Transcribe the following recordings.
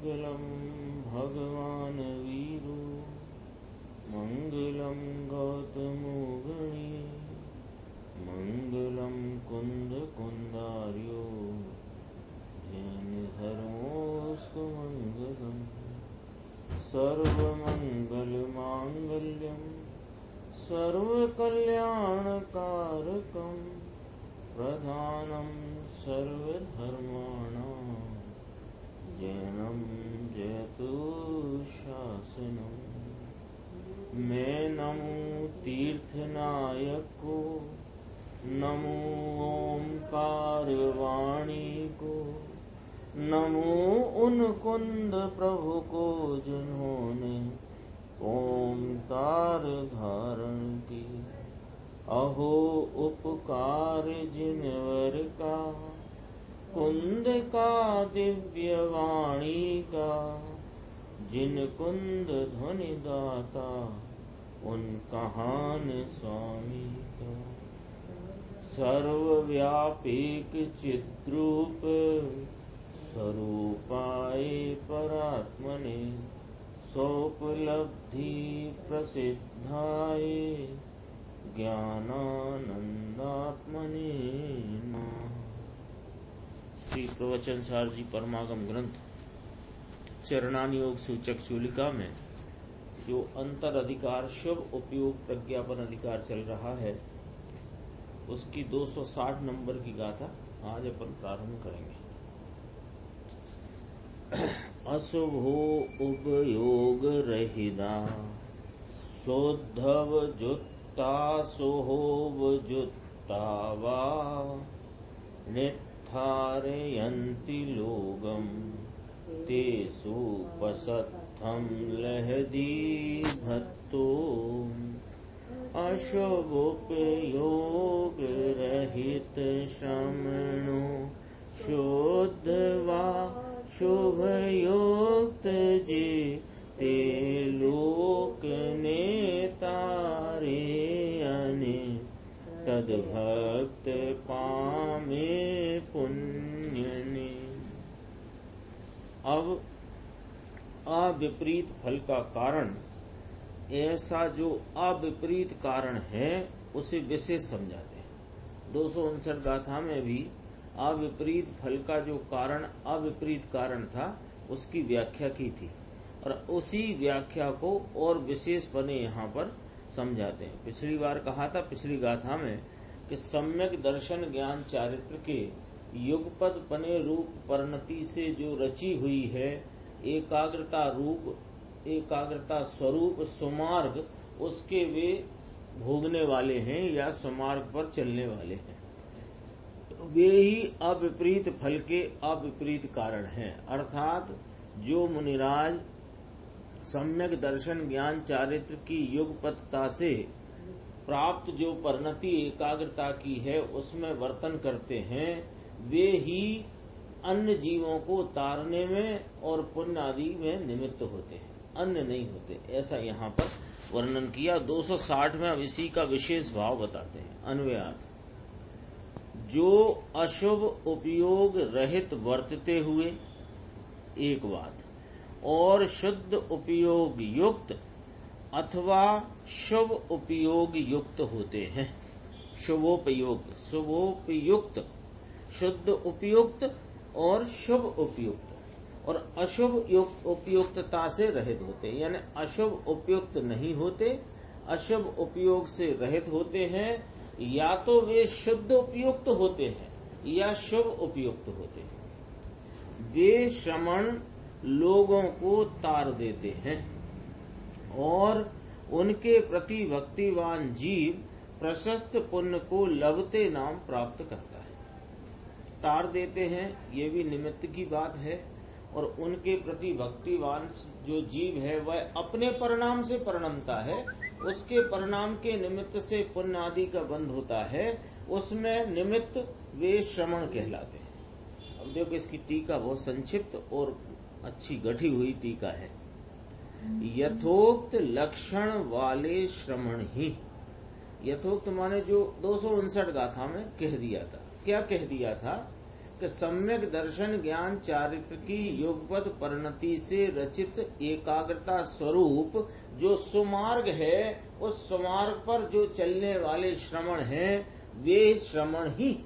मंगलम भगवान वीरो मंगलम गौतमो गणे मंगलम कुंद कुंदार्यो जैन धर्मोस्तु मंगलम सर्वमंगल मांगल्यम सर्वकल्याणकारकम प्रधानम सर्वधर्माणां जैनम जयतु शासनम। मैं नमो तीर्थनायक को, नमो ओंकार वाणी को, नमो उन कुंद प्रभु को जिन्होंने ओंकार धारण की। अहो उपकार जिनवर का, कुंद का दिव्य वाणी का, जिन कुंद ध्वनि दाता उन कहान स्वामी का। सर्वव्यापीक चिद्रूप स्वरूपाय परात्मने सोपलब्धि प्रसिद्धाय ज्ञानानंदात्मने नमः। श्री प्रवचन सार जी परमागम ग्रंथ चरणान योग सूचक चूलिका में जो अंतर अधिकार शुभ उपयोग प्रज्ञापन अधिकार चल रहा है उसकी 260 नंबर की गाथा आज अपन प्रारंभ करेंगे। अशुभो उपयोग रहिता शोद्धव जुत्ता सोहोव जुत्ता वा नित्थारयन्ति लोगम तेषु पसत्थं लहदी भत्तो। अशुभोपयोग रहित श्रमणो शुद्ध वा शुभयुक्त जे ते लोक नेतारे अने तद्भक्त पामे पुण्यने। अब अविपरीत फल का कारण, ऐसा जो अविपरीत कारण है उसे विशेष समझाते हैं। 259 गाथा में भी अविपरीत फल का जो कारण अविपरीत कारण था उसकी व्याख्या की थी और उसी व्याख्या को और विशेष बने यहाँ पर समझाते हैं। पिछली बार कहा था पिछली गाथा में कि सम्यक दर्शन ज्ञान चारित्र के युगपद पने रूप परिणति से जो रची हुई है एकाग्रता रूप एकाग्रता स्वरूप सुमार्ग, उसके वे भोगने वाले हैं या सुमार्ग पर चलने वाले हैं। वे ही अविपरीत फल के अविपरीत कारण हैं। अर्थात जो मुनिराज सम्यक दर्शन ज्ञान चारित्र की युगपतता से प्राप्त जो परिणति एकाग्रता की है उसमें वर्तन करते हैं, वे ही अन्य जीवों को तारने में और पुण्य आदि में निमित्त होते हैं, अन्य नहीं होते। ऐसा यहाँ पर वर्णन किया। 260 में अब इसी का विशेष भाव बताते हैं। अन्वयार्थ, जो अशुभ उपयोग रहित वर्तते हुए एक बात, और शुद्ध उपयोग युक्त अथवा शुभ उपयोग युक्त होते हैं। शुभोपयुक्त, शुभोपयुक्त, शुद्ध उपयुक्त और शुभ उपयुक्त, और अशुभ उपयुक्तता से रहित होते हैं। यानी अशुभ उपयुक्त नहीं होते, अशुभ उपयोग से रहित होते हैं। या तो वे शुद्ध उपयुक्त होते हैं या शुभ उपयुक्त होते हैं। वे श्रमण लोगों को तार देते हैं और उनके प्रति भक्तिवान जीव प्रशस्त पुण्य को लभते नाम प्राप्त करता है। तार देते हैं ये भी निमित्त की बात है, और उनके प्रति भक्तिवान जो जीव है वह अपने परिणाम से परिणमता है, उसके परिणाम के निमित्त से पुण्य आदि का बंध होता है, उसमें निमित्त वे श्रमण कहलाते हैं। अब देखो इसकी टीका बहुत संक्षिप्त और अच्छी गठी हुई टीका है। यथोक्त लक्षण वाले श्रमण ही, यथोक्त माने जो 259 गाथा में कह दिया था। क्या कह दिया था कि सम्यक दर्शन ज्ञान चारित्र की युगपद परिणति से रचित एकाग्रता स्वरूप जो सुमार्ग है, उस सुमार्ग पर जो चलने वाले श्रमण हैं, वे श्रमण ही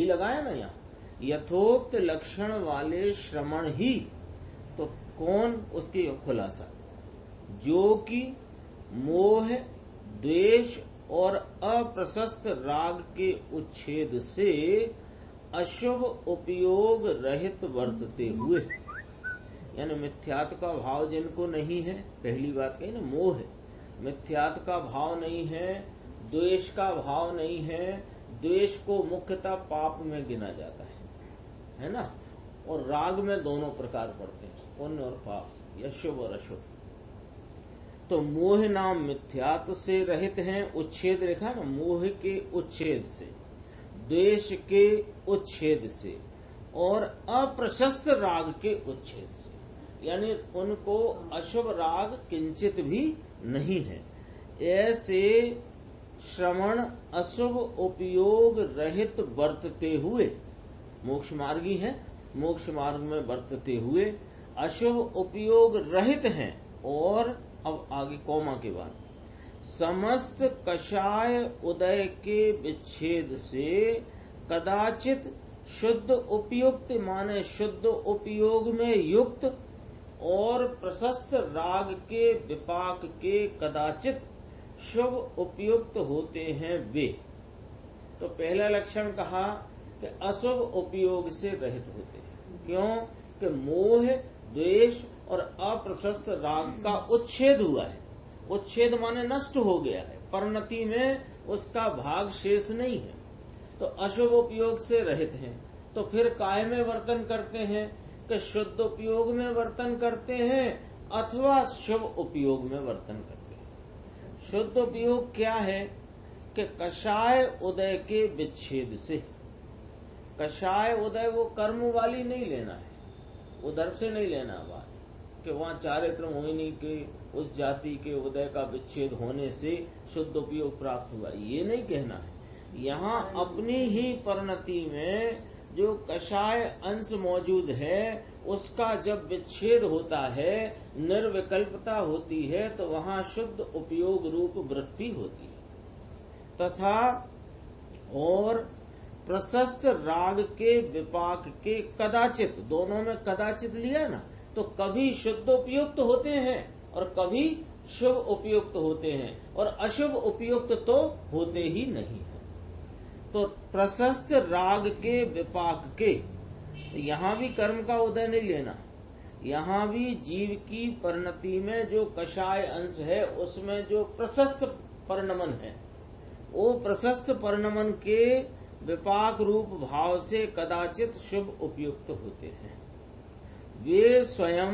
लगाया ना यहाँ, यथोक्त लक्षण वाले श्रमण ही। तो कौन? उसकी खुलासा, जो कि मोह, द्वेष और अप्रशस्त राग के उच्छेद से अशुभ उपयोग रहित वर्तते हुए, यानी मिथ्यात्व का भाव जिनको नहीं है, पहली बात कही ना, मोह है, मिथ्यात्व का भाव नहीं है, द्वेष का भाव नहीं है, द्वेष को मुख्यतः पाप में गिना जाता है ना, और राग में दोनों प्रकार पड़ते हैं, पुण्य और पाप, या शुभ और अशुभ। तो मोह नाम मिथ्यात्व से रहित हैं, उच्छेद लिखा ना, मोह के उच्छेद से, द्वेष के उच्छेद से और अप्रशस्त राग के उच्छेद से, यानी उनको अशुभ राग किंचित भी नहीं है। ऐसे श्रवण अशुभ उपयोग रहित बरतते हुए, मोक्ष मार्गी है, मोक्ष मार्ग में बरतते हुए अशुभ उपयोग रहित हैं। और अब आगे कौमा के बाद, समस्त कषाय उदय के विच्छेद से कदाचित शुद्ध उपयुक्त, माने शुद्ध उपयोग में युक्त, और प्रशस्त राग के विपाक के कदाचित शुभ उपयुक्त होते हैं वे। तो पहला लक्षण कहा कि अशुभ उपयोग से रहित होते हैं। क्यों? कि मोह, द्वेष और अप्रशस्त राग का उच्छेद हुआ है। उच्छेद माने नष्ट हो गया है, परिणति में उसका भाग शेष नहीं है। तो अशुभ उपयोग से रहित हैं। तो फिर काय में वर्तन करते हैं? कि शुद्ध उपयोग में वर्तन करते हैं अथवा शुभ उपयोग में वर्तन करते हैं। शुद्ध उपयोग क्या है? कि कषाय उदय के विच्छेद से। कषाय उदय वो कर्म वाली नहीं लेना है, उधर से नहीं लेना बात कि वहाँ चारित्र मोहिनी के उस जाति के उदय का विच्छेद होने से शुद्ध उपयोग प्राप्त हुआ, ये नहीं कहना है। यहाँ अपनी ही परिणति में जो कषाय अंश मौजूद है, उसका जब विच्छेद होता है, निर्विकल्पता होती है, तो वहाँ शुद्ध उपयोग रूप वृत्ति होती है। तथा और प्रशस्त राग के विपाक के कदाचित, दोनों में कदाचित लिया ना, तो कभी शुद्ध उपयुक्त होते हैं और कभी शुभ उपयुक्त होते हैं, और अशुभ उपयुक्त तो होते ही नहीं है। तो प्रशस्त राग के विपाक के, यहाँ भी कर्म का उदय नहीं लेना, यहाँ भी जीव की परिणति में जो कषाय अंश है उसमें जो प्रशस्त परिणमन है, वो प्रशस्त परिणमन के विपाक रूप भाव से कदाचित शुभ उपयुक्त होते हैं। वे स्वयं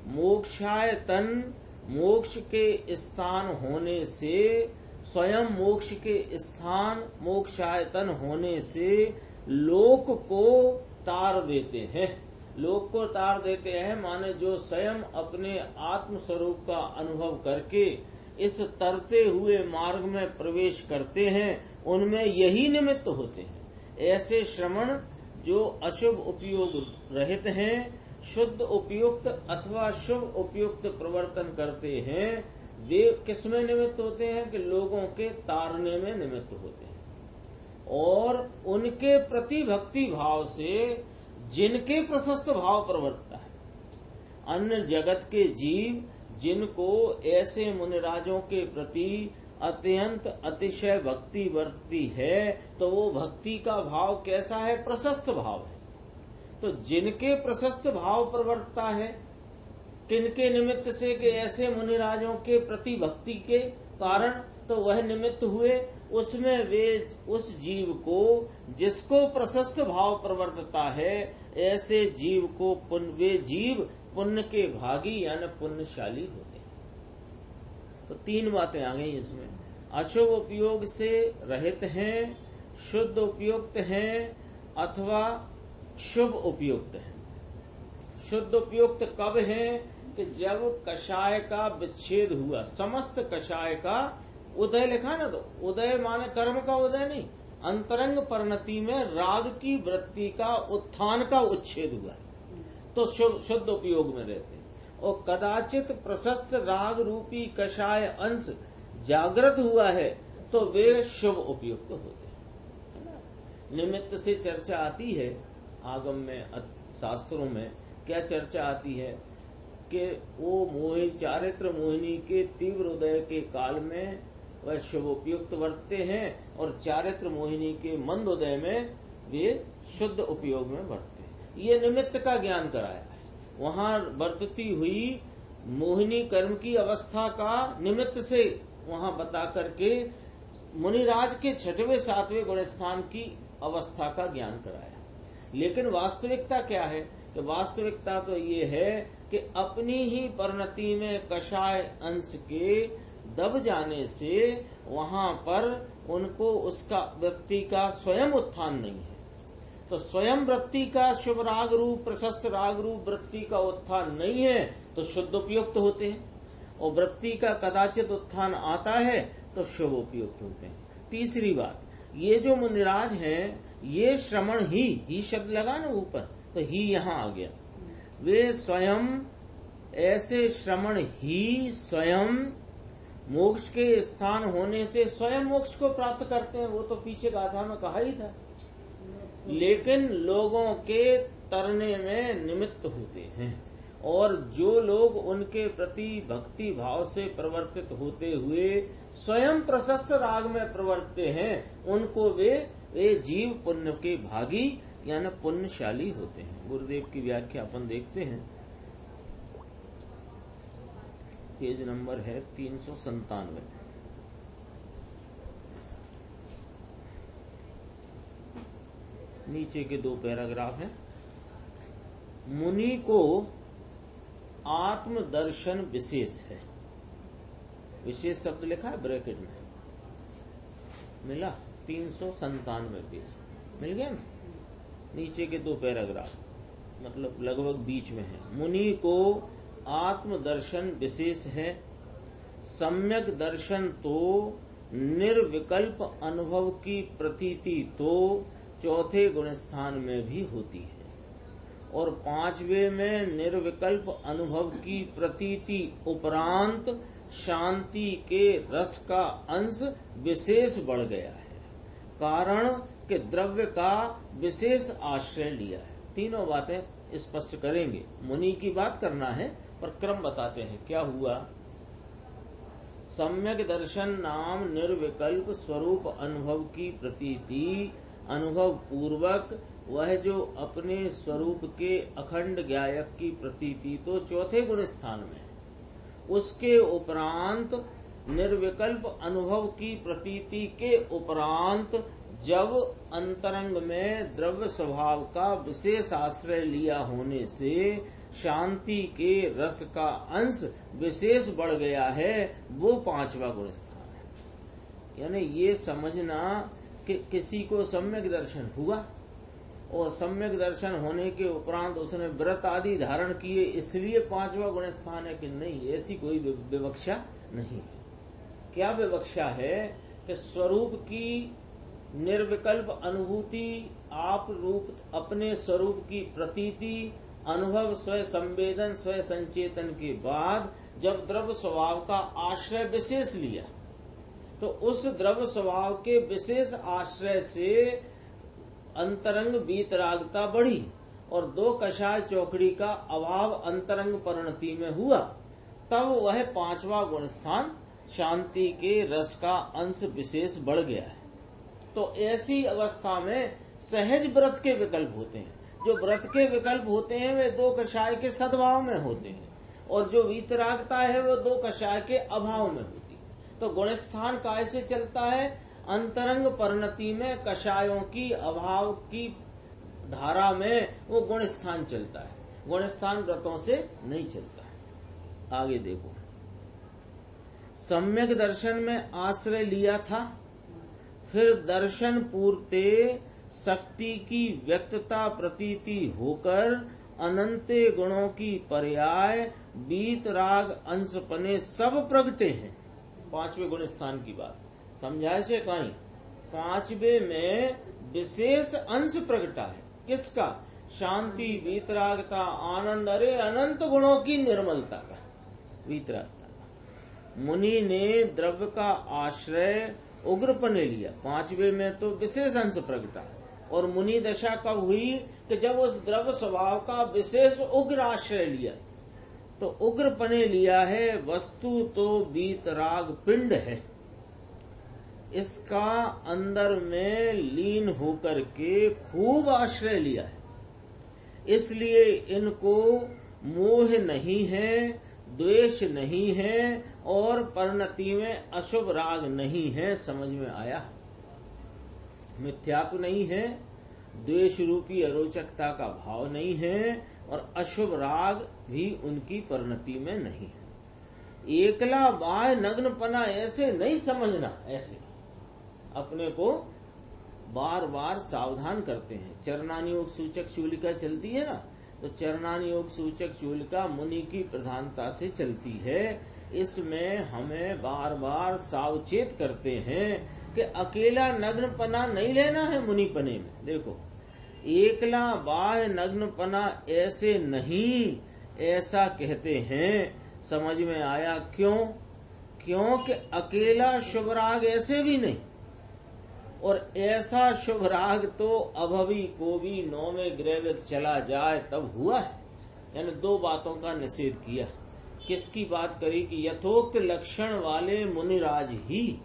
मोक्षायतन, मोक्ष के स्थान होने से, स्वयं मोक्ष के स्थान मोक्षायतन होने से लोक को तार देते हैं। लोक को तार देते हैं माने जो स्वयं अपने आत्म स्वरूप का अनुभव करके इस तरते हुए मार्ग में प्रवेश करते हैं, उनमें यही निमित्त होते हैं। ऐसे श्रमण जो अशुभ उपयोग रहित हैं, शुद्ध उपयुक्त अथवा शुभ उपयुक्त प्रवर्तन करते हैं, वे किसमें निमित्त होते हैं? कि लोगों के तारने में निमित्त होते हैं। और उनके प्रति भक्ति भाव से जिनके प्रशस्त भाव प्रवर्तता है। अन्य जगत के जीव जिनको ऐसे मुनिराजों के प्रति अत्यंत अतिशय भक्ति वर्तती है, तो वो भक्ति का भाव कैसा है? प्रशस्त भाव है। तो जिनके प्रशस्त भाव प्रवर्तता है, किनके निमित्त से? कि ऐसे मुनिराजों के प्रति भक्ति के कारण, तो वह निमित्त हुए। उसमें वे उस जीव को, जिसको प्रशस्त भाव प्रवर्तता है, ऐसे जीव को वे जीव पुण्य के भागी यानी पुण्यशाली होते हैं। तो तीन बातें आ गई इसमें। अशुभ उपयोग से रहित हैं, शुद्ध उपयुक्त हैं अथवा शुभ उपयुक्त हैं। शुद्ध उपयुक्त कब हैं? कि जब कषाय का विच्छेद हुआ, समस्त कषाय का उदय लिखा ना, तो उदय माने कर्म का उदय नहीं, अंतरंग परिणति में राग की वृत्ति का उत्थान का उच्छेद हुआ है तो शुद्ध उपयोग में रहते हैं। और कदाचित प्रशस्त राग रूपी कषाय अंश जागृत हुआ है तो वे शुभ उपयुक्त होते हैं। निमित्त से चर्चा आती है आगम में, शास्त्रों में क्या चर्चा आती है कि वो मोहिनी, चारित्र मोहिनी के तीव्र उदय के काल में वह शुभ उपयुक्त वर्तते हैं और चारित्र मोहिनी के मंद उदय में वे शुद्ध उपयोग में वर्तते हैं। ये निमित्त का ज्ञान कराया है। वहां वर्तती हुई मोहिनी कर्म की अवस्था का निमित्त से वहां बता करके मुनिराज के 6वें 7वें गुण स्थान की अवस्था का ज्ञान कराया। लेकिन वास्तविकता क्या है कि वास्तविकता तो ये है कि अपनी ही परिणति में कषाय अंश के दब जाने से वहां पर उनको उसका वृत्ति का स्वयं उत्थान नहीं है। तो स्वयं वृत्ति का शुभ राग रूप, प्रशस्त राग रूप वृत्ति का उत्थान नहीं है तो शुद्ध उपयुक्त होते हैं, और वृत्ति का कदाचित उत्थान आता है तो शुभ उपयुक्त होते हैं। तीसरी बात, ये जो मुनिराज हैं ये श्रमण ही शब्द लगा ना ऊपर, तो ही यहाँ आ गया। वे स्वयं ऐसे श्रमण ही स्वयं मोक्ष के स्थान होने से स्वयं मोक्ष को प्राप्त करते हैं। वो तो पीछे गाथा में कहा ही था, लेकिन लोगों के तरने में निमित्त होते हैं। और जो लोग उनके प्रति भक्ति भाव से प्रवर्तित होते हुए स्वयं प्रशस्त राग में प्रवर्तते हैं, उनको वे जीव पुण्य के भागी यानी पुण्यशाली होते हैं। गुरुदेव की व्याख्या अपन देखते हैं, पेज नंबर है 397। नीचे के 2 पैराग्राफ हैं। मुनि को आत्मदर्शन विशेष है, विशेष शब्द लिखा है ब्रैकेट में, मिला 397 पेज मिल गया ना। नीचे के 2 पैराग्राफ मतलब लगभग बीच में है। मुनि को आत्मदर्शन विशेष है, सम्यक दर्शन तो निर्विकल्प अनुभव की प्रतीति तो 4थे गुण स्थान में भी होती है, और 5वें में निर्विकल्प अनुभव की प्रतीति उपरांत शांति के रस का अंश विशेष बढ़ गया है, कारण कि द्रव्य का विशेष आश्रय लिया है। तीनों बातें स्पष्ट करेंगे। मुनि की बात करना है पर क्रम बताते हैं क्या हुआ। सम्यक दर्शन नाम निर्विकल्प स्वरूप अनुभव की प्रतीति, अनुभव पूर्वक वह जो अपने स्वरूप के अखंड ज्ञायक की प्रतीति तो 4थे गुण स्थान में, उसके उपरांत निर्विकल्प अनुभव की प्रतीति के उपरांत जब अंतरंग में द्रव्य स्वभाव का विशेष आश्रय लिया होने से शांति के रस का अंश विशेष बढ़ गया है, वो 5वां गुण स्थान है। यानी ये समझना कि किसी को सम्यक दर्शन हुआ और सम्यक दर्शन होने के उपरांत उसने व्रत आदि धारण किए इसलिए 5वां गुण स्थान है कि नहीं, ऐसी कोई विवक्षा नहीं है। क्या विवक्षा है कि स्वरूप की निर्विकल्प अनुभूति, आप रूप अपने स्वरूप की प्रतीति, अनुभव स्वयं संवेदन स्वयं संचेतन के बाद जब द्रव्य स्वभाव का आश्रय विशेष लिया तो उस द्रव्य स्वभाव के विशेष आश्रय से अंतरंग वीतरागता बढ़ी और 2 कषाय चौकड़ी का अभाव अंतरंग परिणति में हुआ, तब वह 5वां गुण स्थान शांति के रस का अंश विशेष बढ़ गया है। तो ऐसी अवस्था में सहज व्रत के विकल्प होते हैं। जो व्रत के विकल्प होते हैं वे 2 कषाय के सद्भाव में होते हैं, और जो वीतरागता है वो 2 कषाय के अभाव में होती है। तो गुण स्थान कैसे चलता है? अंतरंग परिणति में कषायों की अभाव की धारा में वो गुण स्थान चलता है, गुण स्थान व्रतों से नहीं चलता है। आगे देखो, सम्यक दर्शन में आश्रय लिया था, फिर दर्शन पूर्ते शक्ति की व्यक्तता प्रतीति होकर अनंते गुणों की पर्याय बीत राग अंशपने सब प्रगटे हैं। 5वें गुण स्थान की बात समझाए से कहीं पांचवे में विशेष अंश प्रगटा है। किसका? शांति, वीतरागता, आनंद, अरे अनंत गुणों की निर्मलता का, वीतरागता का। मुनि ने द्रव्य का आश्रय उग्रपने लिया, पांचवे में तो विशेष अंश प्रगटा है। और मुनि दशा कब हुई कि जब उस द्रव्य स्वभाव का विशेष उग्र आश्रय लिया। तो उग्रपने लिया है, वस्तु तो वीतराग पिंड है, इसका अंदर में लीन होकर के खूब आश्रय लिया है। इसलिए इनको मोह नहीं है, द्वेष नहीं है और परिणति में अशुभ राग नहीं है। समझ में आया? मिथ्यात्व नहीं है, द्वेष रूपी अरोचकता का भाव नहीं है और अशुभ राग भी उनकी परिणति में नहीं है। एकला बाह्य नग्नपना ऐसे नहीं समझना, ऐसे अपने को बार बार सावधान करते हैं। चरणानुयोग सूचक चूलिका चलती है ना, तो चरणानुयोग सूचक चूलिका मुनि की प्रधानता से चलती है। इसमें हमें बार बार सावचेत करते हैं कि अकेला नग्नपना नहीं लेना है मुनिपने में। देखो, एकला बाह्य नग्नपना ऐसे नहीं, ऐसा कहते हैं। समझ में आया क्यों? क्योंकि अकेला शुभ राग ऐसे भी नहीं, और ऐसा शुभ राग तो अभवी को भी नौवें ग्रैविक चला जाए तब हुआ है। यानी दो बातों का निषेध किया। किसकी बात करी? कि यथोक्त लक्षण वाले मुनिराज ही,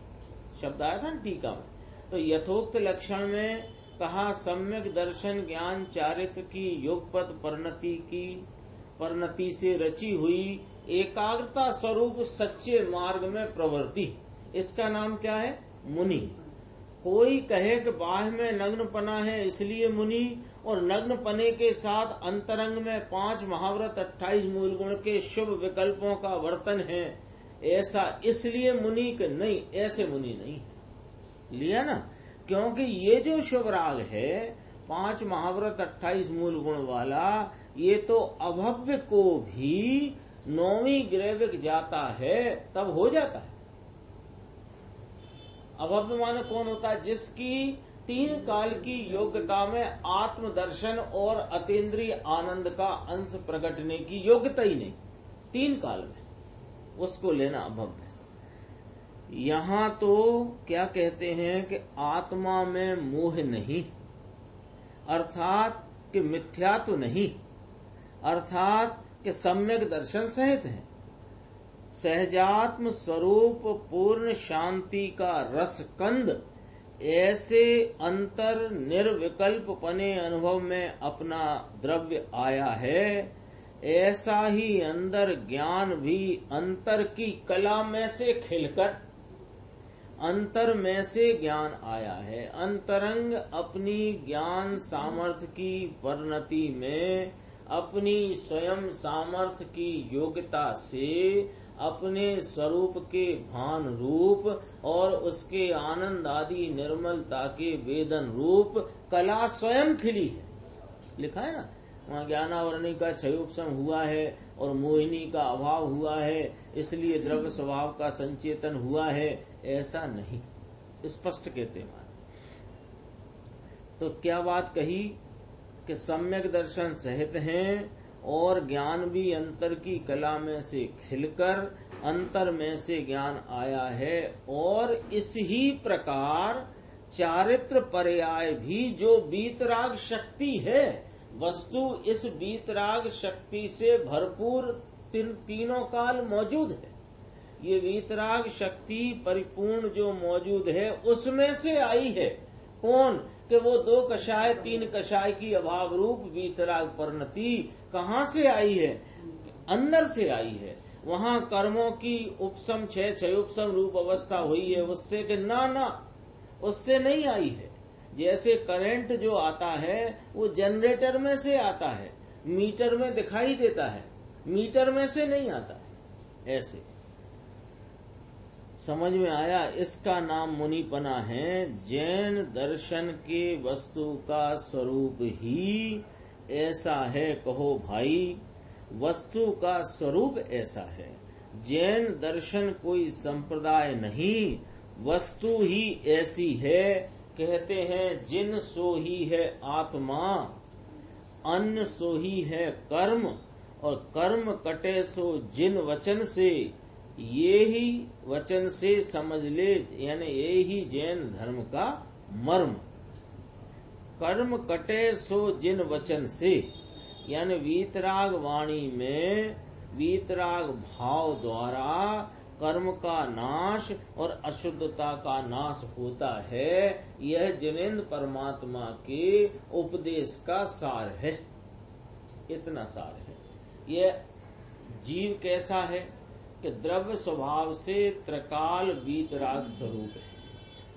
शब्द आया था टीका में। तो यथोक्त लक्षण में कहा सम्यक दर्शन ज्ञान चारित्र की युगपत परिणति से रची हुई एकाग्रता स्वरूप सच्चे मार्ग में प्रवृत्ति, इसका नाम क्या है? मुनि। कोई कहे कि बाह्य में नग्नपना है इसलिए मुनि, और नग्नपने के साथ अंतरंग में 5 महाव्रत 28 मूल गुण के शुभ विकल्पों का वर्तन है, ऐसा इसलिए मुनि के नहीं, ऐसे मुनि नहीं है। लिया ना? क्योंकि ये जो शुभ राग है 5 महाव्रत 28 मूल गुण वाला, ये तो अभव्य को भी 9वीं ग्रैविक जाता है तब हो जाता है। अभव्य माने कौन होता है? जिसकी 3 काल की योग्यता में आत्मदर्शन और अतीन्द्रिय आनंद का अंश प्रकटने की योग्यता ही नहीं, 3 काल में, उसको लेना अभव्य। यहाँ तो क्या कहते हैं कि आत्मा में मोह नहीं, अर्थात कि मिथ्यात्व नहीं, अर्थात कि सम्यक दर्शन सहित है। सहजात्म स्वरूप पूर्ण शांति का रस कंद ऐसे अंतर निर्विकल्प पने अनुभव में अपना द्रव्य आया है, ऐसा ही अंदर ज्ञान भी अंतर की कला में से खिलकर अंतर में से ज्ञान आया है। अंतरंग अपनी ज्ञान सामर्थ्य की परिणति में अपनी स्वयं सामर्थ्य की योग्यता से अपने स्वरूप के भान रूप और उसके आनंद आदि निर्मलता के वेदन रूप कला स्वयं खिली है। लिखा है ना, वहाँ ज्ञानावरणी का क्षयोपशम हुआ है और मोहिनी का अभाव हुआ है, इसलिए द्रव्य स्वभाव का संचेतन हुआ है, ऐसा नहीं, स्पष्ट कहते हैं। तो क्या बात कही कि सम्यक दर्शन सहित हैं और ज्ञान भी अंतर की कला में से खिलकर अंतर में से ज्ञान आया है, और इस ही प्रकार चारित्र पर्याय भी जो वीतराग शक्ति है, वस्तु इस वीतराग शक्ति से भरपूर तीनों काल मौजूद है। ये वीतराग शक्ति परिपूर्ण जो मौजूद है उसमें से आई है। कौन? कि वो 2 कषाय 3 कषाय की अभाव रूप वीतराग परिणति कहाँ से आई है? अंदर से आई है। वहाँ कर्मों की उपशम क्षयोपशम रूप अवस्था हुई है उससे, कि ना उससे नहीं आई है। जैसे करंट जो आता है वो जनरेटर में से आता है, मीटर में दिखाई देता है, मीटर में से नहीं आता है। ऐसे समझ में आया? इसका नाम मुनिपना है। जैन दर्शन के वस्तु का स्वरूप ही ऐसा है। कहो भाई, वस्तु का स्वरूप ऐसा है। जैन दर्शन कोई संप्रदाय नहीं, वस्तु ही ऐसी है कहते हैं जिन सो ही है आत्मा, अन्न सो ही है कर्म, और कर्म कटे सो जिन वचन से, ये ही वचन से समझ ले, यानी ये ही जैन धर्म का मर्म। कर्म कटे सो जिन वचन से, यानी वीतराग वाणी में वीतराग भाव द्वारा कर्म का नाश और अशुद्धता का नाश होता है। यह जिनेन्द्र परमात्मा के उपदेश का सार है। इतना सार है। यह जीव कैसा है कि द्रव्य स्वभाव से त्रिकाल वीतराग स्वरूप है,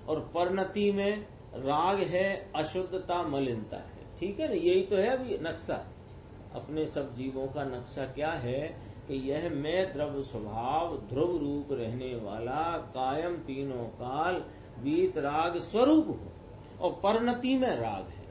और परिणति में राग है, अशुद्धता मलिनता है। ठीक है ना, यही तो है अभी नक्शा। अपने सब जीवों का नक्शा क्या है कि यह मैं द्रव्य स्वभाव ध्रुव रूप रहने वाला कायम तीनों काल वीतराग स्वरूप हो, और परिणति में राग है।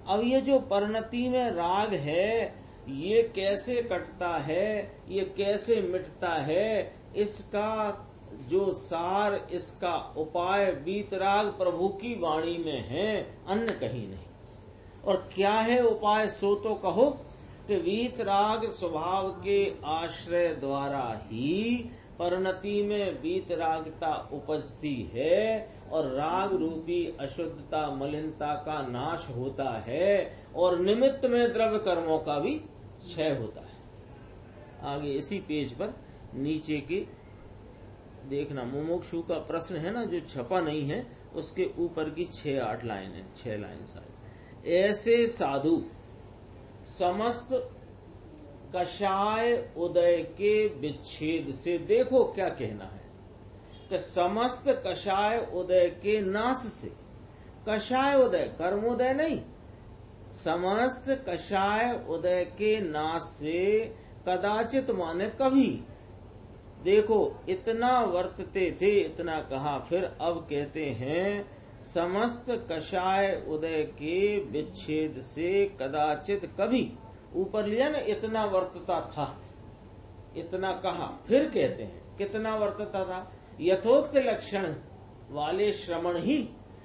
अब ये जो परिणति में राग है, ये कैसे कटता है, ये कैसे मिटता है, इसका जो सार, इसका उपाय वीतराग प्रभु की वाणी में है, अन्य कहीं नहीं। और क्या है उपाय, सो तो कहो कि वीतराग स्वभाव के आश्रय द्वारा ही परिणति में वीतरागता उपजती है, और राग रूपी अशुद्धता मलिनता का नाश होता है, और निमित्त में द्रव्य कर्मों का भी क्षय होता है। आगे इसी पेज पर नीचे की देखना, मुमुक्षु का प्रश्न है ना, जो छपा नहीं है, उसके ऊपर की 6-8 लाइन है, 6 लाइन सारी। ऐसे साधु समस्त कषाय उदय के विच्छेद से, देखो क्या कहना है कि समस्त कषाय उदय के नाश से, कषाय उदय कर्मोदय नहीं, समस्त कषाय उदय के नाश से, कदाचित माने कभी। देखो इतना वर्तते थे, इतना कहा, फिर अब कहते हैं समस्त कषाय उदय के विच्छेद से कदाचित कभी। ऊपर लिया ना, इतना वर्तता था, इतना कहा, फिर कहते हैं कितना वर्तता था। यथोक्त लक्षण वाले श्रवण ही,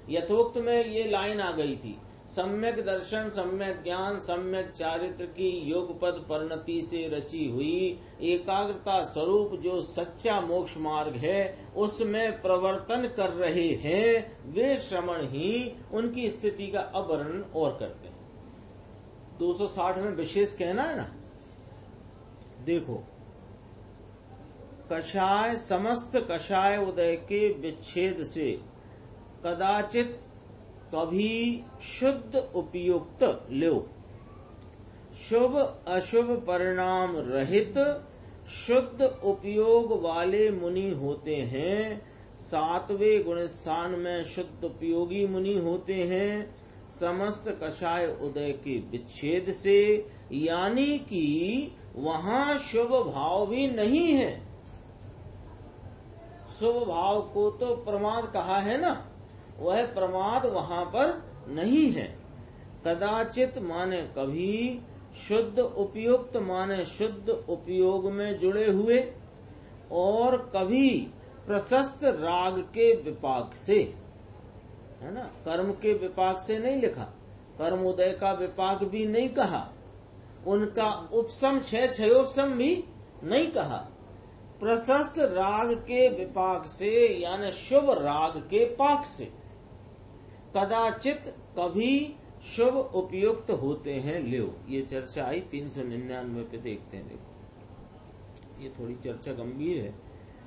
यथोक्त में ये लाइन आ गई थी, सम्यक दर्शन, सम्यक ज्ञान, सम्यक चारित्र की युगपद परिणति से रची हुई एकाग्रता स्वरूप जो सच्चा मोक्ष मार्ग है, उसमें प्रवर्तन कर रहे हैं वे श्रवण ही उनकी स्थिति का अब वर्णन और करते हैं। 260 में विशेष कहना है ना, देखो कषाय, समस्त कषाय उदय के विच्छेद से कदाचित कभी शुद्ध उपयुक्त लो, शुभ अशुभ परिणाम रहित शुद्ध उपयोग वाले मुनि होते हैं। 7वें गुण स्थान में शुद्ध उपयोगी मुनि होते हैं, समस्त कषाय उदय के विच्छेद से, यानी कि वहां शुभ भाव भी नहीं है। शुभ भाव को तो प्रमाद कहा है ना, वह प्रमाद वहां पर नहीं है। कदाचित माने कभी, शुद्ध उपयुक्त माने शुद्ध उपयोग में जुड़े हुए, और कभी प्रशस्त राग के विपाक से, है ना, कर्म के विपाक से नहीं लिखा, कर्मोदय का विपाक भी नहीं कहा, उनका उपसम क्षयोपसम भी नहीं कहा, प्रशस्त राग के विपाक से यानी शुभ राग के पाक से कदाचित कभी शुभ उपयुक्त होते हैं। ल्यो, ये चर्चा आई 399 पे, देखते हैं। देखो ये थोड़ी चर्चा गंभीर है,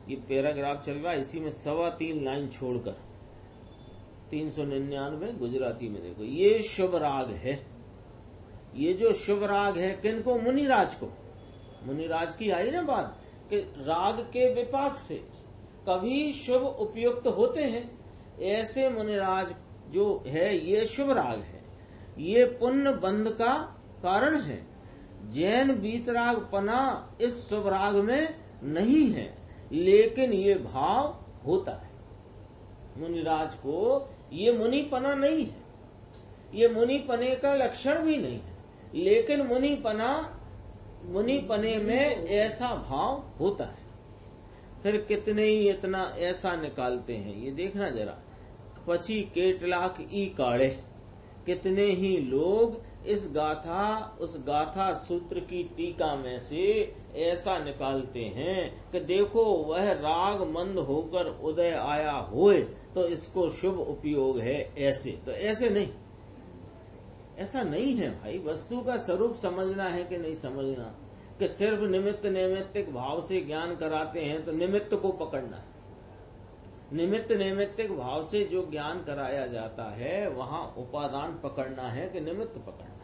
ये पैराग्राफ चल रहा है, इसी में 3.25 लाइन छोड़कर 399 गुजराती में देखो, ये शुभ राग है। ये जो शुभ राग है किनको, मुनिराज को, मुनिराज की आई ना बात कि राग के विपाक से कभी शुभ उपयुक्त होते हैं। ऐसे मुनिराज जो है ये शुभ राग है, ये पुण्य बंध का कारण है। जैन वीतराग पना इस शुभ राग में नहीं है, लेकिन ये भाव होता है। मुनिराज को ये मुनिपना नहीं है, ये मुनिपने का लक्षण भी नहीं है, लेकिन मुनिपने में ऐसा भाव होता है। फिर कितने ही इतना ऐसा निकालते हैं, ये देखना जरा। पची केटलाक ई काढ़े। कितने ही लोग उस गाथा सूत्र की टीका में से ऐसा निकालते हैं कि देखो वह राग मंद होकर उदय आया होए तो इसको शुभ उपयोग है ऐसे। तो ऐसे नहीं, ऐसा नहीं है भाई। वस्तु का स्वरूप समझना है कि नहीं समझना, कि सिर्फ निमित्त नैमित्तिक भाव से ज्ञान कराते हैं तो निमित्त को पकड़ना है। निमित्त नैमित्तिक भाव से जो ज्ञान कराया जाता है वहां उपादान पकड़ना है कि निमित्त पकड़ना है।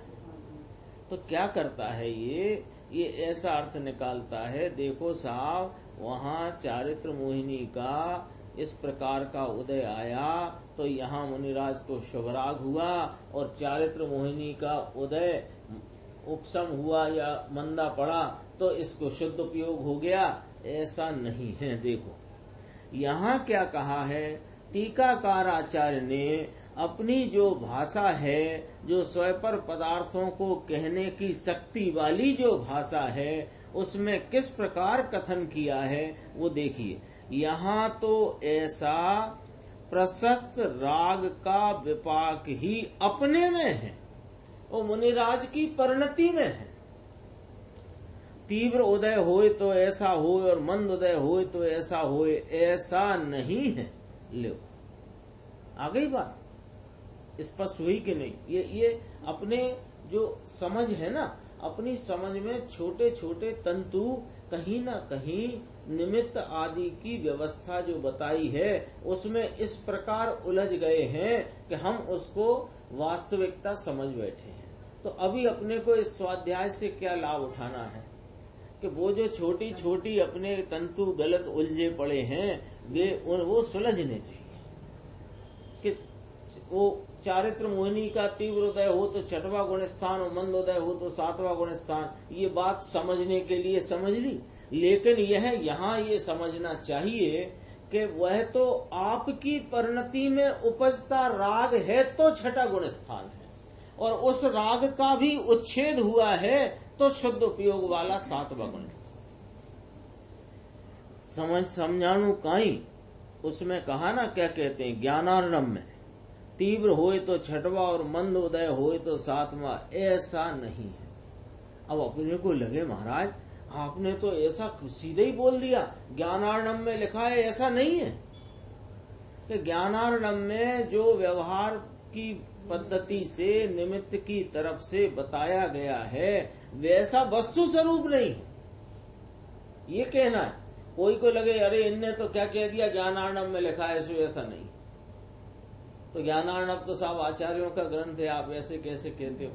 तो क्या करता है ये ऐसा अर्थ निकालता है, देखो साहब वहां चारित्र मोहिनी का इस प्रकार का उदय आया तो यहाँ मुनिराज को शुभराग हुआ, और चारित्र मोहिनी का उदय उपशम हुआ या मंदा पड़ा तो इसको शुद्ध उपयोग हो गया। ऐसा नहीं है। देखो यहाँ क्या कहा है, टीकाकार आचार्य ने अपनी जो भाषा है, जो स्वपर पदार्थों को कहने की शक्ति वाली जो भाषा है, उसमें किस प्रकार कथन किया है वो देखिए। यहाँ तो ऐसा प्रशस्त राग का विपाक ही अपने में है, वो मुनिराज की परिणति में है। तीव्र उदय होए तो ऐसा होए और मंद उदय होए तो ऐसा होए, ऐसा नहीं है। लो आ गई बात, स्पष्ट हुई कि नहीं। ये अपने जो समझ है ना, अपनी समझ में छोटे छोटे तंतु कहीं ना कहीं निमित्त आदि की व्यवस्था जो बताई है उसमें इस प्रकार उलझ गए हैं कि हम उसको वास्तविकता समझ बैठे हैं। तो अभी अपने को इस स्वाध्याय से क्या लाभ उठाना है कि वो जो छोटी छोटी अपने तंतु गलत उलझे पड़े हैं वो सुलझने चाहिए। कि वो चारित्र मोहिनी का तीव्र उदय हो तो छठवा गुण स्थान और मंद उदय हो तो सातवां गुण स्थान, ये बात समझने के लिए समझ ली। लेकिन यह यहाँ ये समझना चाहिए कि वह तो आपकी परिणति में उपजता राग है तो छठा गुण स्थान है, और उस राग का भी उच्छेद हुआ है तो शुद्ध उपयोग वाला सातवां गुण स्थान। समझाणु काई उसमें कहा ना, क्या कहते हैं ज्ञानार्णव में, तीव्र होए तो छठवा और मंद उदय होए तो सातवां, ऐसा नहीं है। अब अपने को लगे महाराज आपने तो ऐसा सीधे ही बोल दिया, ज्ञानार्णव में लिखा है, ऐसा नहीं है। कि ज्ञानार्णव में जो व्यवहार की पद्धति से निमित्त की तरफ से बताया गया है वैसा वस्तु स्वरूप नहीं है, ये कहना है। कोई को लगे अरे इनने तो क्या कह दिया, ज्ञानार्णव में लिखा है, सो ऐसा नहीं। तो ज्ञानार्णव तो साहब आचार्यों का ग्रंथ है, आप ऐसे कैसे कहते हो?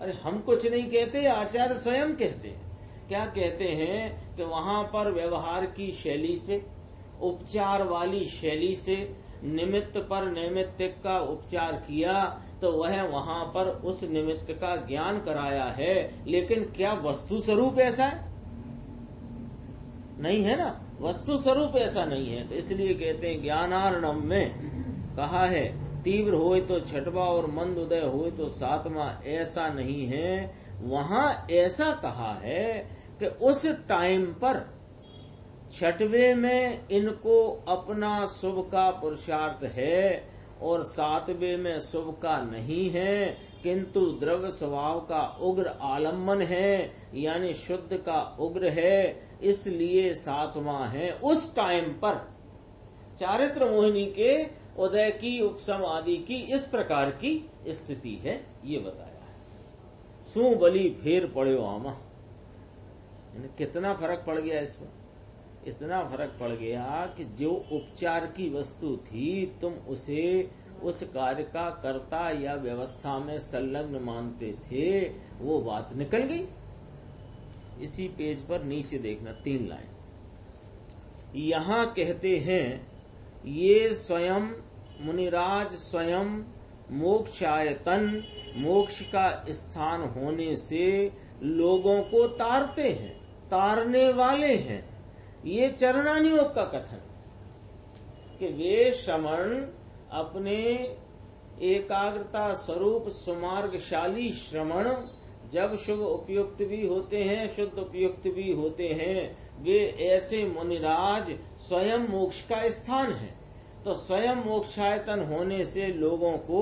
अरे हम कुछ नहीं कहते, आचार्य स्वयं कहते हैं। क्या कहते हैं कि वहां पर व्यवहार की शैली से, उपचार वाली शैली से निमित्त पर नैमित्तिक का उपचार किया तो वह वहां पर उस निमित्त का ज्ञान कराया है। लेकिन क्या वस्तु स्वरूप ऐसा है? नहीं है ना, वस्तु स्वरूप ऐसा नहीं है। तो इसलिए कहते हैं ज्ञानार्णव में कहा है तीव्र होए तो छठवा और मंद उदय होए तो सातवां, ऐसा नहीं है। वहां ऐसा कहा है कि उस टाइम पर छठवे में इनको अपना शुभ का पुरुषार्थ है और सातवें में शुभ का नहीं है, किंतु द्रव्य स्वभाव का उग्र आलम्बन है, यानी शुद्ध का उग्र है, इसलिए सातवां है। उस टाइम पर चारित्र मोहिनी के उदय की, उपशम आदि की इस प्रकार की स्थिति है, ये बताया है। सू बली फेर पड़ो आमा, कितना फर्क पड़ गया इसमें। इतना फर्क पड़ गया कि जो उपचार की वस्तु थी तुम उसे उस कार्य का कर्ता या व्यवस्था में संलग्न मानते थे, वो बात निकल गई। इसी पेज पर नीचे देखना 3 लाइन। यहाँ कहते हैं ये स्वयं मुनिराज स्वयं मोक्षायतन, मोक्ष का स्थान होने से लोगों को तारते हैं, तारने वाले हैं। ये चरणानुयोग का कथन कि वे श्रमण अपने एकाग्रता स्वरूप सुमार्गशाली श्रमण जब शुभ उपयुक्त भी होते हैं, शुद्ध उपयुक्त भी होते हैं, वे ऐसे मुनिराज स्वयं मोक्ष का स्थान है। तो स्वयं मोक्षायतन होने से लोगों को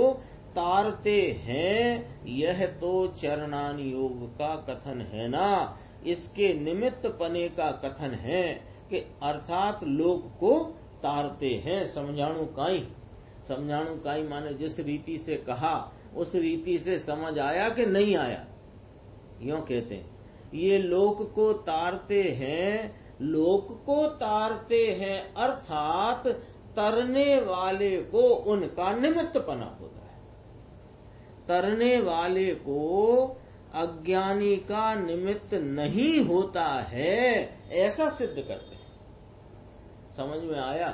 तारते हैं, यह तो चरणान योग का कथन है ना, इसके निमित्त पने का कथन है कि अर्थात लोक को तारते हैं। समझाणु काई माने जिस रीति से कहा उस रीति से समझ आया कि नहीं आया, यूं कहते हैं। ये लोक को तारते हैं, लोक को तारते हैं अर्थात तरने वाले को उनका निमित्त पना होता है। तरने वाले को अज्ञानी का निमित्त नहीं होता है, ऐसा सिद्ध करते हैं। समझ में आया?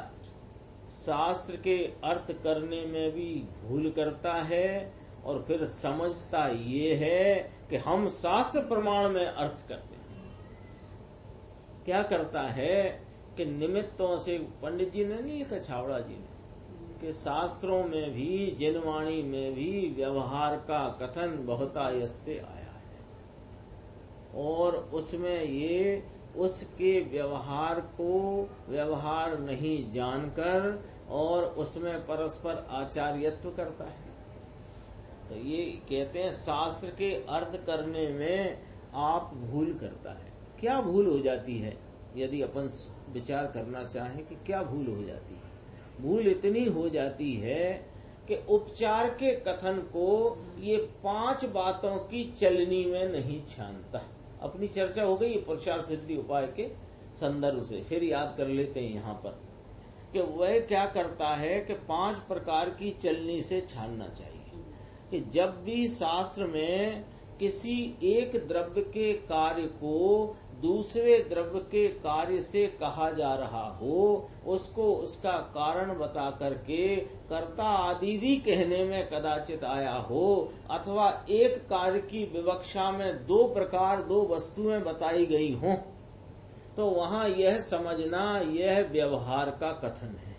शास्त्र के अर्थ करने में भी भूल करता है और फिर समझता ये है कि हम शास्त्र प्रमाण में अर्थ करते हैं। क्या करता है कि निमित्तों से, पंडित जी ने नहीं लिखा, छावड़ा जी ने, कि शास्त्रों में भी जिनवाणी में भी व्यवहार का कथन बहुतायत से आया है और उसमें ये उसके व्यवहार को व्यवहार नहीं जानकर और उसमें परस्पर आचार्यत्व करता है। तो ये कहते हैं शास्त्र के अर्थ करने में आप भूल करता है। क्या भूल हो जाती है? यदि अपन विचार करना चाहें कि क्या भूल हो जाती है, भूल इतनी हो जाती है कि उपचार के कथन को ये 5 बातों की चलनी में नहीं छानता। अपनी चर्चा हो गई पुरुषार्थ सिद्धि उपाय के संदर्भ से, फिर याद कर लेते हैं यहाँ पर कि वह क्या करता है कि 5 प्रकार की चलनी से छानना चाहिए कि जब भी शास्त्र में किसी एक द्रव्य के कार्य को दूसरे द्रव्य के कार्य से कहा जा रहा हो, उसको उसका कारण बता करके कर्ता आदि भी कहने में कदाचित आया हो, अथवा एक कार्य की विवक्षा में 2 प्रकार 2 वस्तुएं बताई गई हों, तो वहां यह समझना यह व्यवहार का कथन है।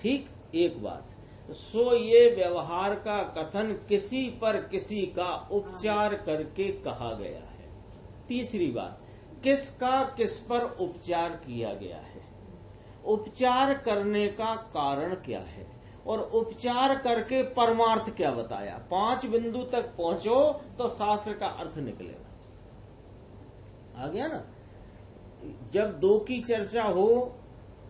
ठीक, एक बात। सो ये व्यवहार का कथन किसी पर किसी का उपचार करके कहा गया है। तीसरी बात, किसका किस पर उपचार किया गया है, उपचार करने का कारण क्या है और उपचार करके परमार्थ क्या बताया। 5 बिंदु तक पहुंचो तो शास्त्र का अर्थ निकलेगा। आ गया ना? जब 2 की चर्चा हो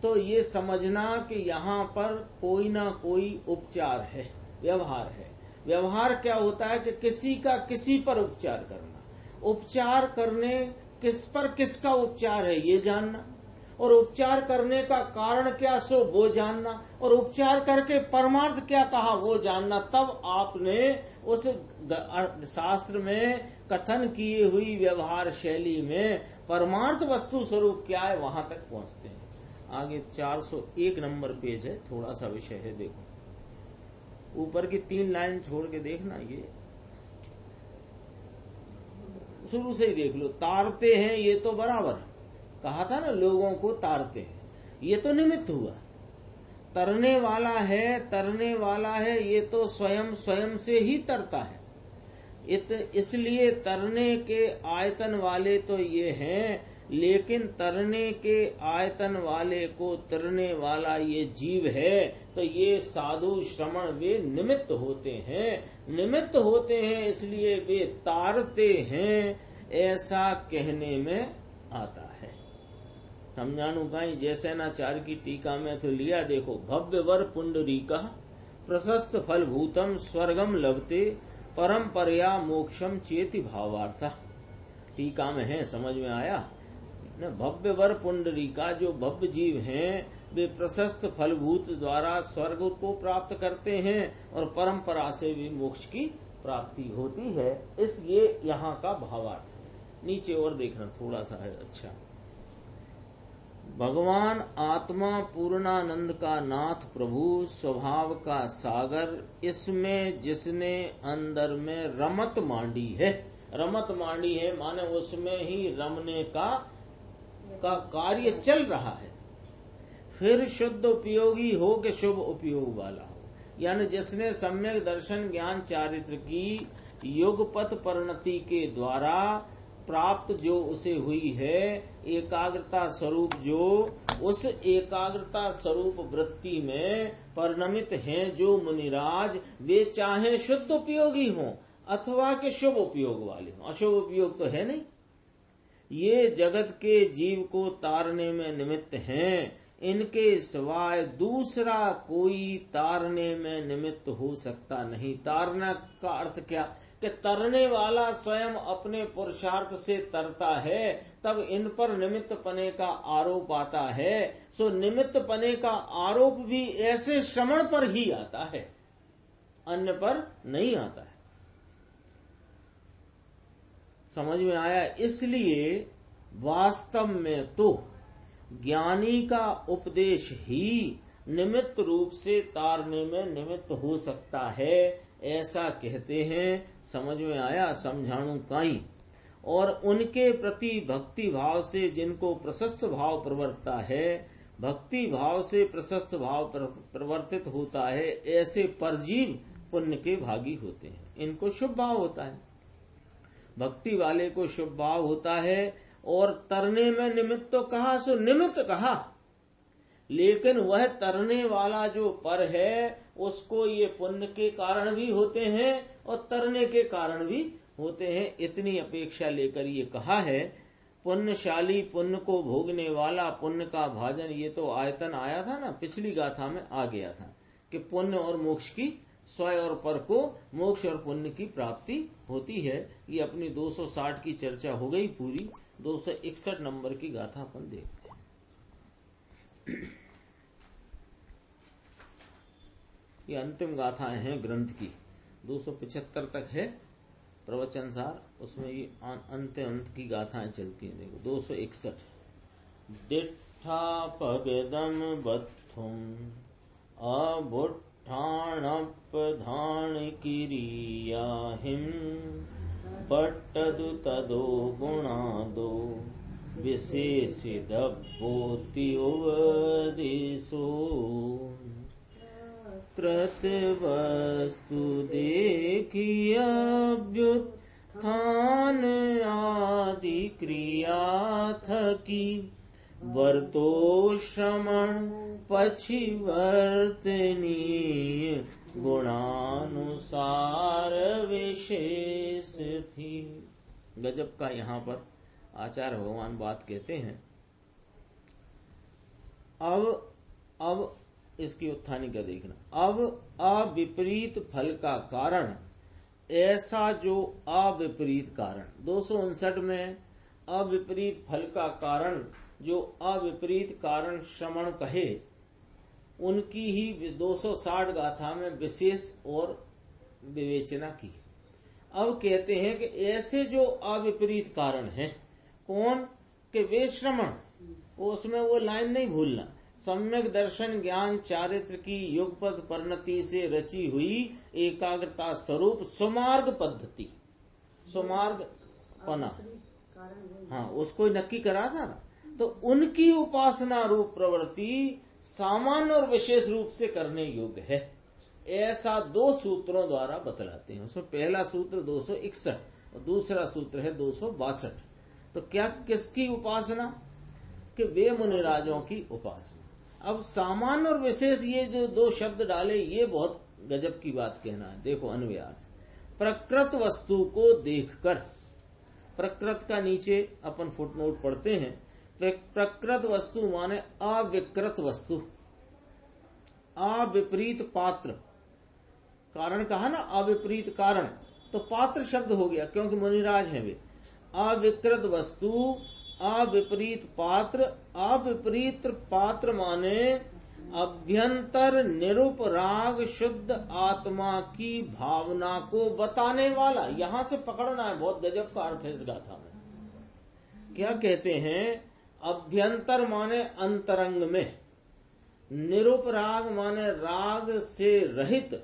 तो ये समझना कि यहाँ पर कोई ना कोई उपचार है, व्यवहार है। व्यवहार क्या होता है कि किसी का किसी पर उपचार करना। उपचार करने किस पर किसका उपचार है ये जानना, और उपचार करने का कारण क्या सो वो जानना, और उपचार करके परमार्थ क्या कहा वो जानना। तब आपने उस शास्त्र में कथन किए हुई व्यवहार शैली में परमार्थ वस्तु स्वरूप क्या है वहां तक पहुंचते हैं। आगे 401 नंबर पेज है, थोड़ा सा विषय है, देखो ऊपर की 3 लाइन छोड़ के देखना, ये शुरू से ही देख लो। तारते हैं ये तो बराबर कहा था ना, लोगों को तारते हैं, ये तो निमित्त हुआ। तरने वाला है ये तो स्वयं से ही तरता है। इसलिए तरने के आयतन वाले तो ये हैं, लेकिन तरने के आयतन वाले को तरने वाला ये जीव है। तो ये साधु श्रमण वे निमित्त होते हैं, इसलिए वे तारते हैं, ऐसा कहने में आता है। समझाणु काई जैसेनाचार्य की टीका में तो लिया, देखो, भव्यवर पुंडरीका प्रशस्त फलभूतम स्वर्गम लभते परम्परया मोक्षम चेति भावार्थ। टीका में है, समझ में आया न? भव्यवर पुंडरीका, जो भव्य जीव हैं वे प्रशस्त फलभूत द्वारा स्वर्ग को प्राप्त करते हैं और परंपरा से भी मोक्ष की प्राप्ति होती है। इस ये यहाँ का भावार्थ है। नीचे और देखना थोड़ा सा है, अच्छा। भगवान आत्मा पूर्णानंद का नाथ प्रभु, स्वभाव का सागर, इसमें जिसने अंदर में रमत मांडी है। रमत मांडी है माने उसमें ही रमने का कार्य चल रहा है। फिर शुद्ध उपयोगी हो कि शुभ उपयोग वाला हो, यानी जिसने सम्यक दर्शन ज्ञान चारित्र की युगपत परिणति के द्वारा प्राप्त जो उसे हुई है, एकाग्रता स्वरूप जो उस एकाग्रता स्वरूप वृत्ति में परिणमित हैं जो मुनिराज, वे चाहे शुद्ध उपयोगी हों अथवा के शुभ उपयोग वाले हों। अशुभ उपयोग तो है नहीं। ये जगत के जीव को तारने में निमित्त हैं, इनके सिवाय दूसरा कोई तारने में निमित्त हो सकता नहीं। तारना का अर्थ क्या कि तरने वाला स्वयं अपने पुरुषार्थ से तरता है, तब इन पर निमित्त पने का आरोप आता है। सो निमित्त पने का आरोप भी ऐसे श्रवण पर ही आता है, अन्य पर नहीं आता है। समझ में आया? इसलिए वास्तव में तो ज्ञानी का उपदेश ही निमित्त रूप से तारने में निमित्त हो सकता है, ऐसा कहते हैं। समझ में आया? समझाणु काई। और उनके प्रति भक्ति भाव से जिनको प्रशस्त भाव प्रवर्तता है, भक्ति भाव से प्रशस्त भाव प्रवर्तित होता है, ऐसे परजीव पुण्य के भागी होते हैं। इनको शुभ भाव होता है, भक्ति वाले को शुभ भाव होता है। और तरने में निमित्त तो कहा, सो निमित्त कहा, लेकिन वह तरने वाला जो पर है उसको ये पुण्य के कारण भी होते हैं और तरने के कारण भी होते हैं। इतनी अपेक्षा लेकर ये कहा है, पुण्यशाली पुण्य को भोगने वाला पुण्य का भाजन। ये तो आयतन आया था ना, पिछली गाथा में आ गया था कि पुण्य और मोक्ष की, स्व और पर को मोक्ष और पुण्य की प्राप्ति होती है। ये अपनी 260 की चर्चा हो गई पूरी। 261 नंबर की गाथा अपन देखते हैं। ये अंतिम गाथाएं हैं ग्रंथ की। 275 तक है प्रवचन सार, उसमें ये अंत की गाथाएं चलती हैं। देखो 261। दिट्ठा पगदम बत्थुम अबुट्ठाणपधान किरियाहिम पट्टदु तदो गुणादो विशेषिदभूति उपदेशो कृतवस्तु देखियाभ्युत्थान आदि क्रिया थकी वर्तो श्रमण पछिवर्तनीय गुणानुसार विशेष थी। गजब का यहाँ पर आचार्य भगवान बात कहते हैं। अब इसकी उत्थानी का देखना। अब अविपरीत फल का कारण, ऐसा जो अविपरीत कारण, 259 में अविपरीत फल का कारण, जो अविपरीत कारण श्रवण कहे, उनकी ही 260 गाथा में विशेष और विवेचना की। अब कहते हैं कि ऐसे जो अविपरीत कारण हैं, कौन के वे श्रवण, उसमें वो लाइन नहीं भूलना। सम्यक दर्शन ज्ञान चारित्र की युगपद परिणति से रची हुई एकाग्रता स्वरूप सुमार्ग पद्धति, सुमार्ग पना, हाँ उसको नक्की करा था ना। तो उनकी उपासना रूप प्रवृत्ति सामान्य और विशेष रूप से करने योग्य है, ऐसा 2 सूत्रों द्वारा बतलाते हैं। उसमें पहला सूत्र 261 और दूसरा सूत्र है 262। तो क्या किसकी उपासना? कि वे मुनिराजों की उपासना। अब सामान्य और विशेष ये जो 2 शब्द डाले, ये बहुत गजब की बात कहना है। देखो अन्वयार्थ, प्रकृत वस्तु को देखकर, प्रकृत का नीचे अपन फुटनोट पढ़ते हैं। प्रकृत वस्तु माने अविकृत वस्तु, अविपरीत पात्र। कारण कहा ना अविपरीत कारण, तो पात्र शब्द हो गया क्योंकि मुनिराज हैं वे। अविकृत वस्तु, अविपरीत पात्र। अविपरीत पात्र माने अभ्यंतर निरुपराग शुद्ध आत्मा की भावना को बताने वाला। यहां से पकड़ना है, बहुत गजब का अर्थ है इस गाथा में। क्या कहते हैं? अभ्यंतर माने अंतरंग में, निरुपराग माने राग से रहित,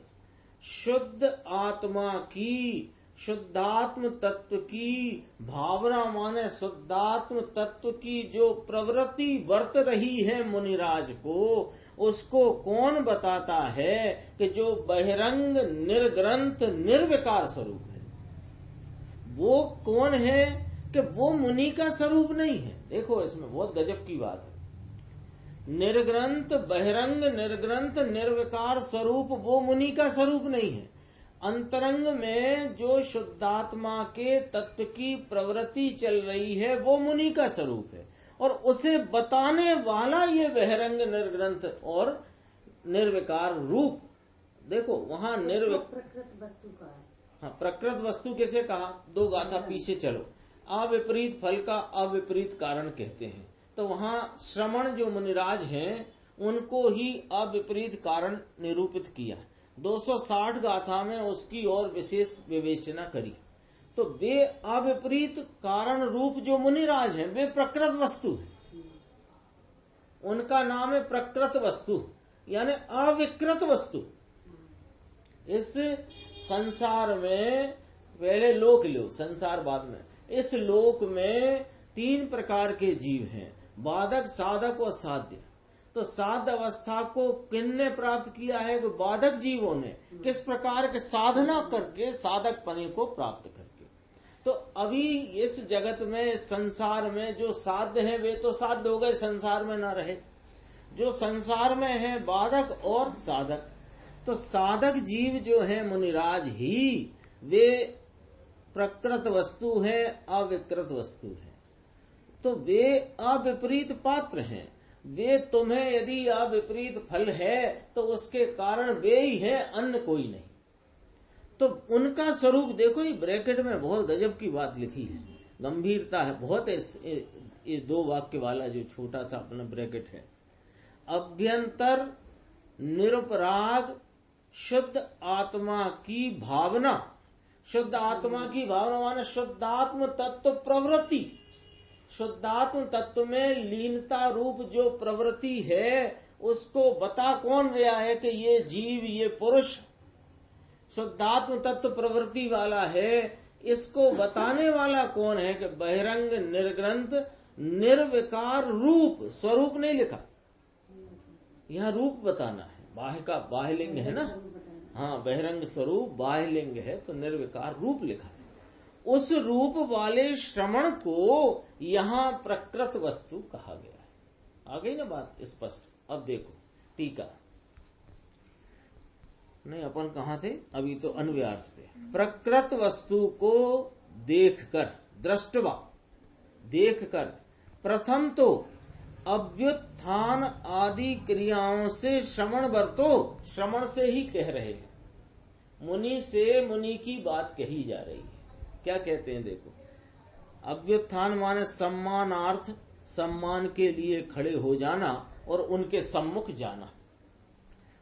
शुद्ध आत्मा की, शुद्धात्म तत्व की भावना माने शुद्धात्म तत्व की जो प्रवृत्ति वर्त रही है मुनिराज को, उसको कौन बताता है? कि जो बहिरंग निर्ग्रंथ निर्विकार स्वरूप है। वो कौन है? कि वो मुनि का स्वरूप नहीं है। देखो इसमें बहुत गजब की बात है। निर्ग्रंथ बहिरंग निर्ग्रंथ निर्विकार स्वरूप वो मुनि का स्वरूप नहीं है। अंतरंग में जो शुद्धात्मा के तत्व की प्रवृत्ति चल रही है वो मुनि का स्वरूप है, और उसे बताने वाला ये बहिरंग निर्ग्रंथ और निर्विकार रूप। देखो वहां प्रकृत वस्तु का है। हाँ, प्रकृत वस्तु कैसे कहा? दो गाथा पीछे चलो। अविपरीत फल का अविपरीत कारण कहते हैं, तो वहां श्रमण जो मुनिराज हैं उनको ही अविपरीत कारण निरूपित किया। 260 गाथा में उसकी और विशेष विवेचना करी। तो वे अविपरीत कारण रूप जो मुनिराज हैं वे प्रकृत वस्तु है। उनका नाम है प्रकृत वस्तु, यानी अविकृत वस्तु। इस संसार में पहले लोक लो, संसार बाद में। इस लोक में 3 प्रकार के जीव हैं, बाधक, साधक और साध्य। तो साध्य अवस्था को किन्ने प्राप्त किया है? बाधक जीवों ने। किस प्रकार के? साधना करके, साधक पने को प्राप्त करके। तो अभी इस जगत में, संसार में जो साध्य है वे तो साध्य हो गए, संसार में न रहे। जो संसार में है बाधक और साधक। तो साधक जीव जो है मुनिराज ही वे प्रकृत वस्तु है, अविकृत वस्तु है। तो वे अविपरीत पात्र हैं। वे तुम्हें यदि अविपरीत फल है तो उसके कारण वे ही है, अन्य कोई नहीं। तो उनका स्वरूप देखो, ये ब्रैकेट में बहुत गजब की बात लिखी है, गंभीरता है बहुत। ये 2 वाक्य वाला जो छोटा सा अपना ब्रैकेट है। अभ्यंतर निरुपराग शुद्ध आत्मा की भावना। शुद्ध आत्मा की भावना माने शुद्धात्म तत्व प्रवृत्ति। शुद्धात्म तत्व में लीनता रूप जो प्रवृत्ति है उसको बता कौन रहा है कि ये जीव, ये पुरुष शुद्धात्म तत्व प्रवृत्ति वाला है। इसको बताने वाला कौन है? कि बहिरंग निर्ग्रंथ निर्विकार रूप। स्वरूप नहीं लिखा, यहाँ रूप बताना है। बाह्य का बाह्यलिंग है ना, हाँ, बहिरंग स्वरूप बाह्यलिंग है, तो निर्विकार रूप लिखा है। उस रूप वाले श्रमण को यहाँ प्रकृत वस्तु कहा गया है। आ गई ना बात स्पष्ट? अब देखो टीका। नहीं, अपन कहाँ थे अभी? तो अन्वयार्थ थे। प्रकृत वस्तु को देखकर, दृष्टवा देखकर, प्रथम तो अभ्युत्थान आदि क्रियाओं से श्रमण बरतो। श्रमण से ही कह रहे हैं, मुनि से मुनि की बात कही जा रही है। क्या कहते हैं देखो, अभ्युत्थान माने सम्मानार्थ, सम्मान के लिए खड़े हो जाना और उनके सम्मुख जाना।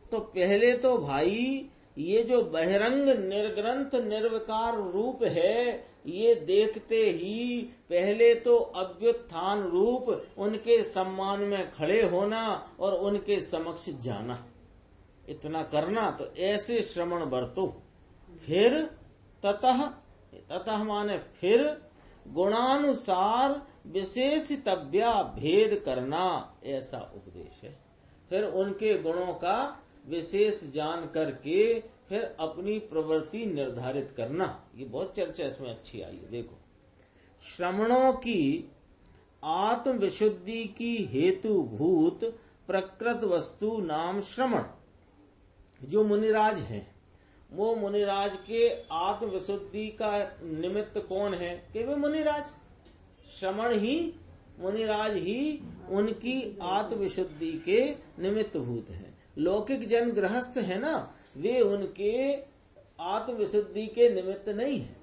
तो पहले तो भाई ये जो बहिरंग निर्ग्रंथ निर्विकार रूप है, ये देखते ही पहले तो अभ्युत्थान रूप उनके सम्मान में खड़े होना और उनके समक्ष जाना, इतना करना। तो ऐसे श्रवण बरतो। फिर ततः माने फिर गुणानुसार विशेषितव्या भेद करना, ऐसा उपदेश है। फिर उनके गुणों का विशेष जान करके फिर अपनी प्रवृत्ति निर्धारित करना। ये बहुत चर्चा इसमें अच्छी आई है। देखो, श्रमणों की आत्म विशुद्धि की हेतुभूत प्रकृत वस्तु नाम श्रमण। जो मुनिराज हैं, वो मुनिराज के आत्म विशुद्धि का निमित्त कौन है? कि वे मुनिराज। श्रमण ही, मुनिराज ही उनकी आत्म विशुद्धि के निमित्त भूत हैं। लौकिक जन गृहस्थ है ना, वे उनके आत्म विशुद्धि के निमित्त नहीं है।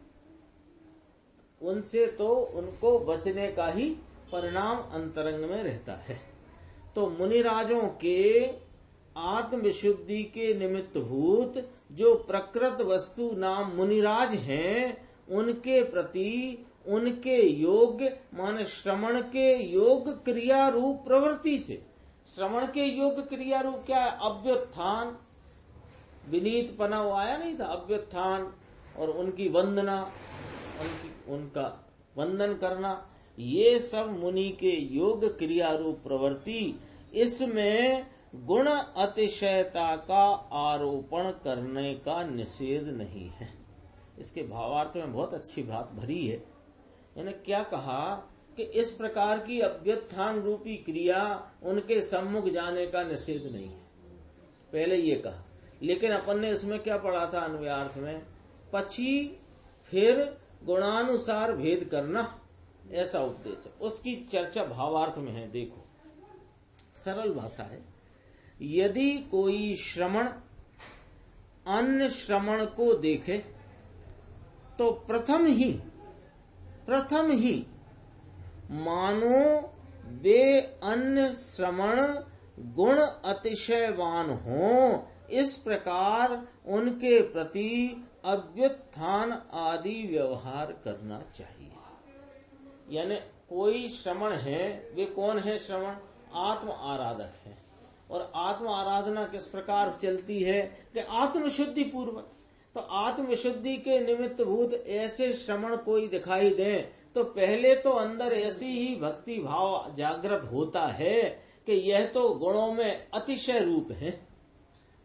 उनसे तो उनको बचने का ही परिणाम अंतरंग में रहता है। तो मुनिराजों के आत्म विशुद्धि के निमित्त भूत जो प्रकृत वस्तु नाम मुनिराज हैं, उनके प्रति उनके योग्य माने श्रवण के योग क्रिया रूप प्रवृत्ति से। श्रवण के योग क्रिया रूप क्या है? अभ्युत्थान, विनीत पना आया नहीं था, अभ्युत्थान और उनकी वंदना, उनका वंदन करना, ये सब मुनि के योग क्रिया रूप प्रवृत्ति। इसमें गुण अतिशयता का आरोपण करने का निषेध नहीं है। इसके भावार्थ में बहुत अच्छी बात भरी है। यानी क्या कहा कि इस प्रकार की अभ्युत्थान रूपी क्रिया उनके सम्मुख जाने का निषेध नहीं है, पहले ये कहा। लेकिन अपन ने इसमें क्या पढ़ा था अन्वयार्थ में, पछी फिर गुणानुसार भेद करना, ऐसा उपदेश है। उसकी चर्चा भावार्थ में है। देखो सरल भाषा है, यदि कोई श्रमण अन्य श्रमण को देखे तो प्रथम ही मानो वे अन्य श्रमण गुण अतिशयवान हों, इस प्रकार उनके प्रति अभ्युत्थान आदि व्यवहार करना चाहिए। यानी कोई श्रमण है, वे कौन है श्रमण? आत्म आराधक है। और आत्म आराधना किस प्रकार चलती है कि आत्मशुद्धि पूर्वक। तो आत्मशुद्धि के निमित्त भूत ऐसे श्रमण कोई दिखाई दे तो पहले तो अंदर ऐसी ही भक्ति भाव जागृत होता है कि यह तो गुणों में अतिशय रूप है।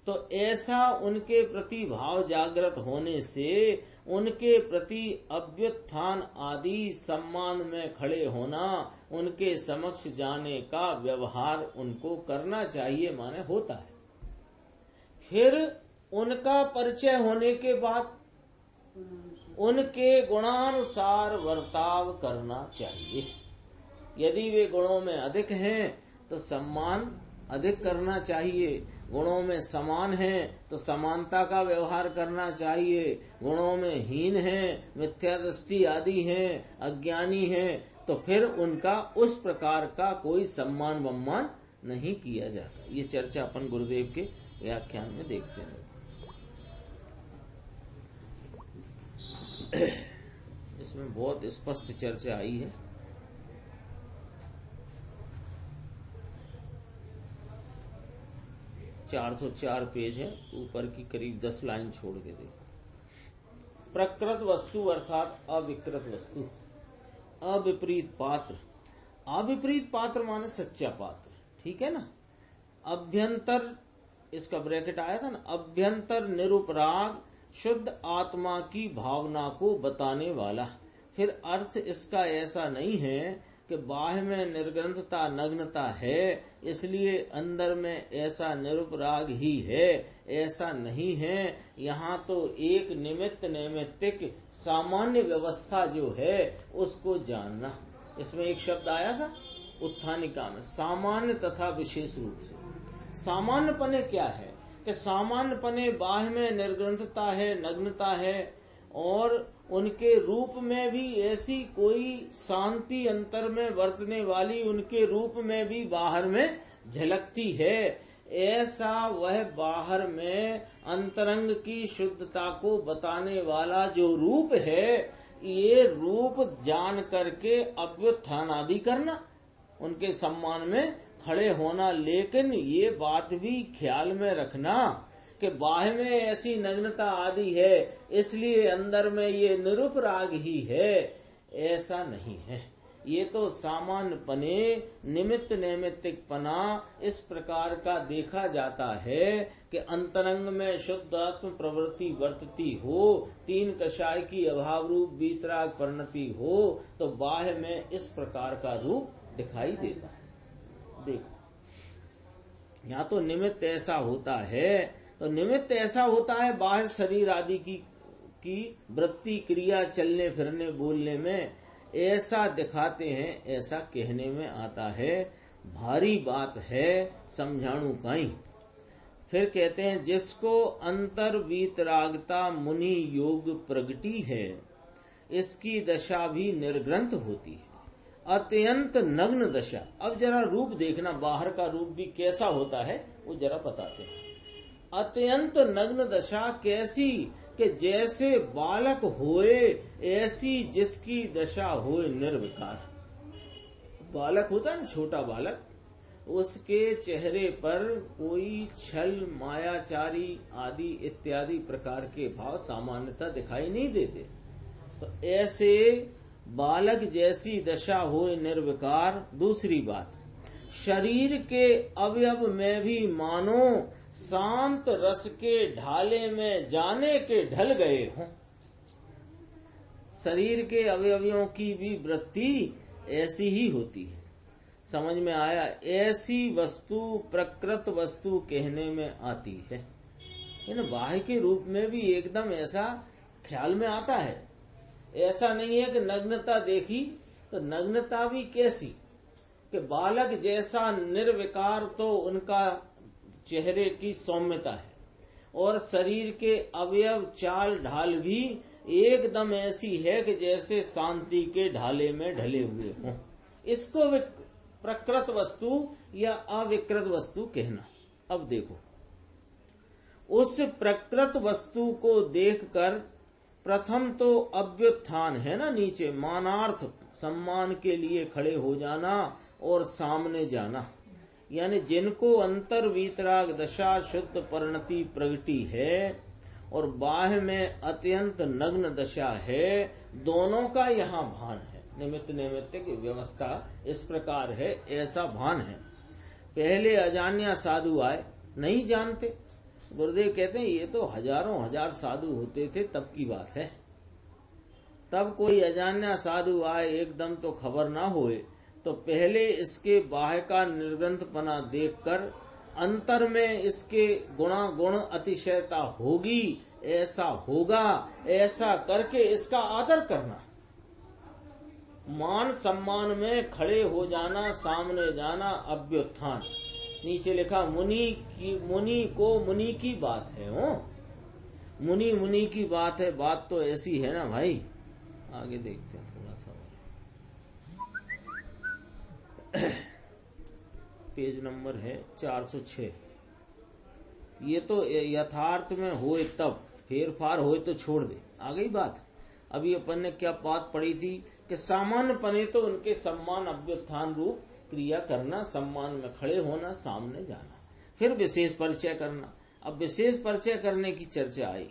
तो ऐसा उनके प्रति भाव जागृत होने से उनके प्रति अभ्युत्थान आदि सम्मान में खड़े होना, उनके समक्ष जाने का व्यवहार उनको करना चाहिए, माने होता है। फिर उनका परिचय होने के बाद उनके गुणानुसार वर्ताव करना चाहिए। यदि वे गुणों में अधिक हैं तो सम्मान अधिक करना चाहिए, गुणों में समान हैं तो समानता का व्यवहार करना चाहिए, गुणों में हीन हैं, मिथ्या दृष्टि आदि हैं, अज्ञानी हैं, तो फिर उनका उस प्रकार का कोई सम्मान वम्मान नहीं किया जाता। ये चर्चा अपन गुरुदेव के व्याख्यान में देखते हैं। इसमें बहुत स्पष्ट चर्चा आई है। चार 404 पेज है, ऊपर की करीब 10 लाइन छोड़ के देखो। प्रकृत वस्तु अर्थात अविकृत वस्तु, अविपरीत पात्र। अविपरीत पात्र माने सच्चा पात्र, ठीक है ना। अभ्यंतर, इसका ब्रैकेट आया था ना, अभ्यंतर निरुपराग शुद्ध आत्मा की भावना को बताने वाला। फिर अर्थ इसका ऐसा नहीं है कि बाह्य में निर्ग्रंथता नग्नता है इसलिए अंदर में ऐसा निरुपराग ही है, ऐसा नहीं है। यहाँ तो एक निमित्त नैमित्तिक सामान्य व्यवस्था जो है उसको जानना। इसमें एक शब्द आया था उत्थानिका में, सामान्य तथा विशेष रूप से। सामान्य पने क्या है कि सामान्य पने बाह्य में निर्ग्रंथता है, नग्नता है, और उनके रूप में भी ऐसी कोई शांति अंतर में वर्तने वाली उनके रूप में भी बाहर में झलकती है। ऐसा वह बाहर में अंतरंग की शुद्धता को बताने वाला जो रूप है, ये रूप जान करके अभ्युत्थान आदि करना, उनके सम्मान में खड़े होना। लेकिन ये बात भी ख्याल में रखना कि बाह्य में ऐसी नग्नता आदि है इसलिए अंदर में ये निरुपराग ही है, ऐसा नहीं है। ये तो सामान्य पने, निमित्त नैमित्तिक पना इस प्रकार का देखा जाता है कि अंतरंग में शुद्ध आत्म प्रवृत्ति वर्तती हो, तीन कषाय की अभाव रूप वीतराग परिणति हो, तो बाह्य में इस प्रकार का रूप दिखाई देता है। देखो यहाँ तो निमित्त ऐसा होता है, तो निमित्त ऐसा होता है बाह्य शरीर आदि की वृत्ति क्रिया चलने फिरने बोलने में ऐसा दिखाते हैं, ऐसा कहने में आता है। भारी बात है समझाणु काई। फिर कहते हैं जिसको अंतर वीतरागता मुनि योग प्रगटी है, इसकी दशा भी निर्ग्रंथ होती है, अत्यंत नग्न दशा। अब जरा रूप देखना, बाहर का रूप भी कैसा होता है वो जरा बताते हैं। अत्यंत नग्न दशा कैसी कि जैसे बालक होए ऐसी जिसकी दशा होए निर्विकार। बालक होता है ना, छोटा बालक, उसके चेहरे पर कोई छल मायाचारी आदि इत्यादि प्रकार के भाव सामान्यतः दिखाई नहीं देते। तो ऐसे बालक जैसी दशा होए निर्विकार। दूसरी बात, शरीर के अवयव में भी मानो शांत रस के ढाले में जाने के ढल गए हों। शरीर के अवयवों की भी वृत्ति ऐसी ही होती है। समझ में आया? ऐसी वस्तु प्रकृत वस्तु कहने में आती है। बाह्य के रूप में भी एकदम ऐसा ख्याल में आता है। ऐसा नहीं है कि नग्नता देखी तो नग्नता भी कैसी कि बालक जैसा निर्विकार तो उनका चेहरे की सौम्यता है और शरीर के अवयव चाल ढाल भी एकदम ऐसी है कि जैसे शांति के ढाले में ढले हुए हों। इसको प्रकृत वस्तु या अविकृत वस्तु कहना। अब देखो, उस प्रकृत वस्तु को देखकर प्रथम तो अभ्युत्थान है ना, नीचे मानार्थ सम्मान के लिए खड़े हो जाना और सामने जाना, यानी जिनको अंतर वीतराग दशा शुद्ध परिणति प्रगति है और बाह्य में अत्यंत नग्न दशा है, दोनों का यहाँ भान है। निमित्त निमित्त की व्यवस्था इस प्रकार है, ऐसा भान है। पहले अजान्या साधु आए, नहीं जानते। गुरुदेव कहते हैं ये तो हजारों हजार साधु होते थे तब की बात है। तब कोई अजान्या साधु आए एकदम तो खबर ना होए तो पहले इसके बाह्य का निर्ग्रंथपना देखकर अंतर में इसके गुण अतिशयता होगी, ऐसा होगा, ऐसा करके इसका आदर करना, मान सम्मान में खड़े हो जाना, सामने जाना, अभ्युत्थान। नीचे लिखा मुनि की बात है। मुनि की बात है। बात तो ऐसी है ना भाई। आगे देखते हैं थोड़ा सा। पेज नंबर है 406। ये तो यथार्थ में होए तब, फेर फार होए तो छोड़ दे। आ गई बात। अभी अपन ने क्या बात पढ़ी थी कि सामान्य पने तो उनके सम्मान अभ्युत्थान रूप क्रिया करना, सम्मान में खड़े होना, सामने जाना, फिर विशेष परिचय करना। अब विशेष परिचय करने की चर्चा आई।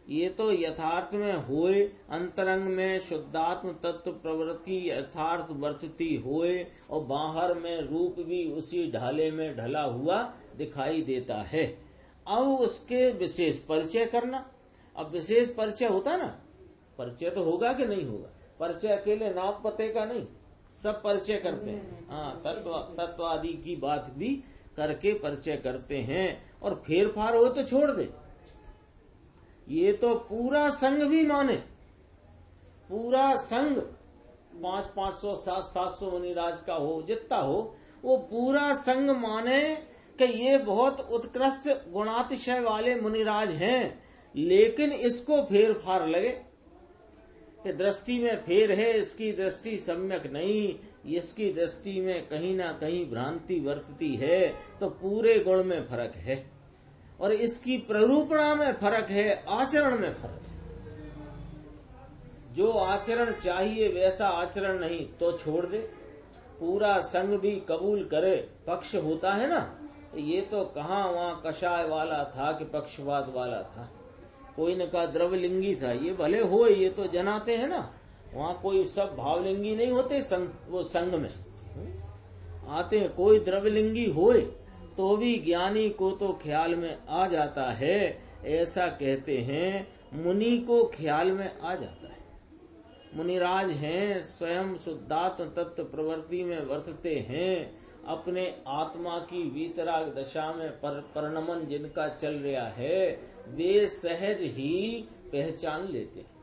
ये तो यथार्थ में होए, अंतरंग में शुद्धात्म तत्व प्रवृत्ति यथार्थ वर्तती होए और बाहर में रूप भी उसी ढाले में ढला हुआ दिखाई देता है। अब उसके विशेष परिचय करना। अब विशेष परिचय होता ना, परिचय तो होगा कि नहीं होगा? परिचय अकेले नाम पते का नहीं, सब परिचय करते हैं। हाँ, तत्व आदि की बात भी करके परिचय करते हैं और फेर फार हो तो छोड़ दे। ये तो पूरा संघ भी माने, पूरा संघ 500 700 मुनिराज का हो, जितना हो, वो पूरा संघ माने कि ये बहुत उत्कृष्ट गुणातिशय वाले मुनिराज हैं, लेकिन इसको फेर फार लगे कि दृष्टि में फेर है, इसकी दृष्टि सम्यक नहीं, इसकी दृष्टि में कहीं ना कहीं भ्रांति वर्तती है, तो पूरे गुण में फर्क है और इसकी प्ररूपणा में फर्क है, आचरण में फर्क है। जो आचरण चाहिए वैसा आचरण नहीं तो छोड़ दे। पूरा संघ भी कबूल करे, पक्ष होता है ना। ये तो कहाँ वहाँ कषाय वाला था कि पक्षपात वाला था। कोई ने कहा द्रवलिंगी था, ये भले हो, ये तो जनाते हैं ना। वहाँ कोई सब भावलिंगी नहीं होते, वो संघ में आते हैं। कोई द्रवलिंगी होए तो भी ज्ञानी को तो ख्याल में आ जाता है, ऐसा कहते हैं। मुनि को ख्याल में आ जाता है। मुनिराज हैं, स्वयं शुद्धात्म तत्व प्रवृत्ति में वर्तते हैं, अपने आत्मा की वीतराग दशा में परिणमन जिनका चल रहा है, वे सहज ही पहचान लेते हैं।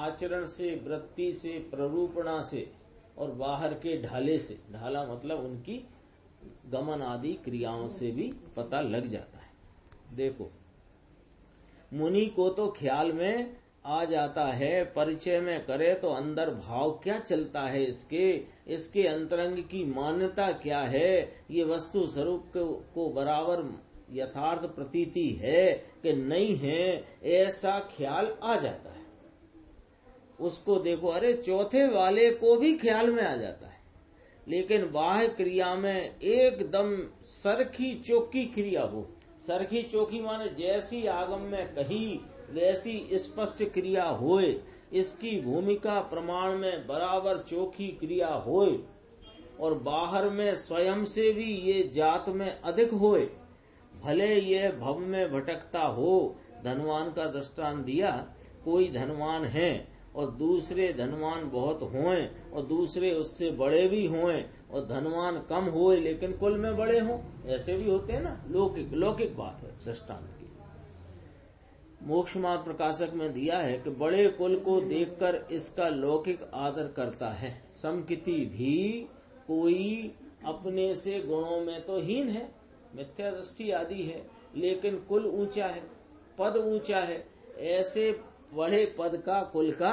आचरण से, वृत्ति से, प्ररूपणा से और बाहर के ढाले से, ढाला मतलब उनकी गमन आदि क्रियाओं से भी पता लग जाता है। देखो, मुनि को तो ख्याल में आ जाता है, परिचय में करे तो अंदर भाव क्या चलता है, इसके अंतरंग की मान्यता क्या है, ये वस्तु स्वरूप को बराबर यथार्थ प्रतीति है कि नहीं है, ऐसा ख्याल आ जाता है। उसको देखो, अरे चौथे वाले को भी ख्याल में आ जाता है, लेकिन बाह्य क्रिया में एकदम सरखी चौकी क्रिया हो। सरखी चौकी माने जैसी आगम में कही वैसी स्पष्ट क्रिया होए, इसकी भूमिका प्रमाण में बराबर चौखी क्रिया होए और बाहर में स्वयं से भी ये जात में अधिक होए। भले ये भव में भटकता हो। धनवान का दृष्टांत दिया, कोई धनवान है और दूसरे धनवान बहुत हों और दूसरे उससे बड़े भी हों और धनवान कम होए लेकिन कुल में बड़े हों, ऐसे भी होते हैं ना। लौकिक बात है दृष्टांत की। मोक्ष मार्ग प्रकाशक में दिया है कि बड़े कुल को देखकर इसका लौकिक आदर करता है। समकिति भी कोई अपने से गुणों में तो हीन है, मिथ्या दृष्टि आदि है, लेकिन कुल ऊंचा है, पद ऊंचा है, ऐसे बड़े पद का कुल का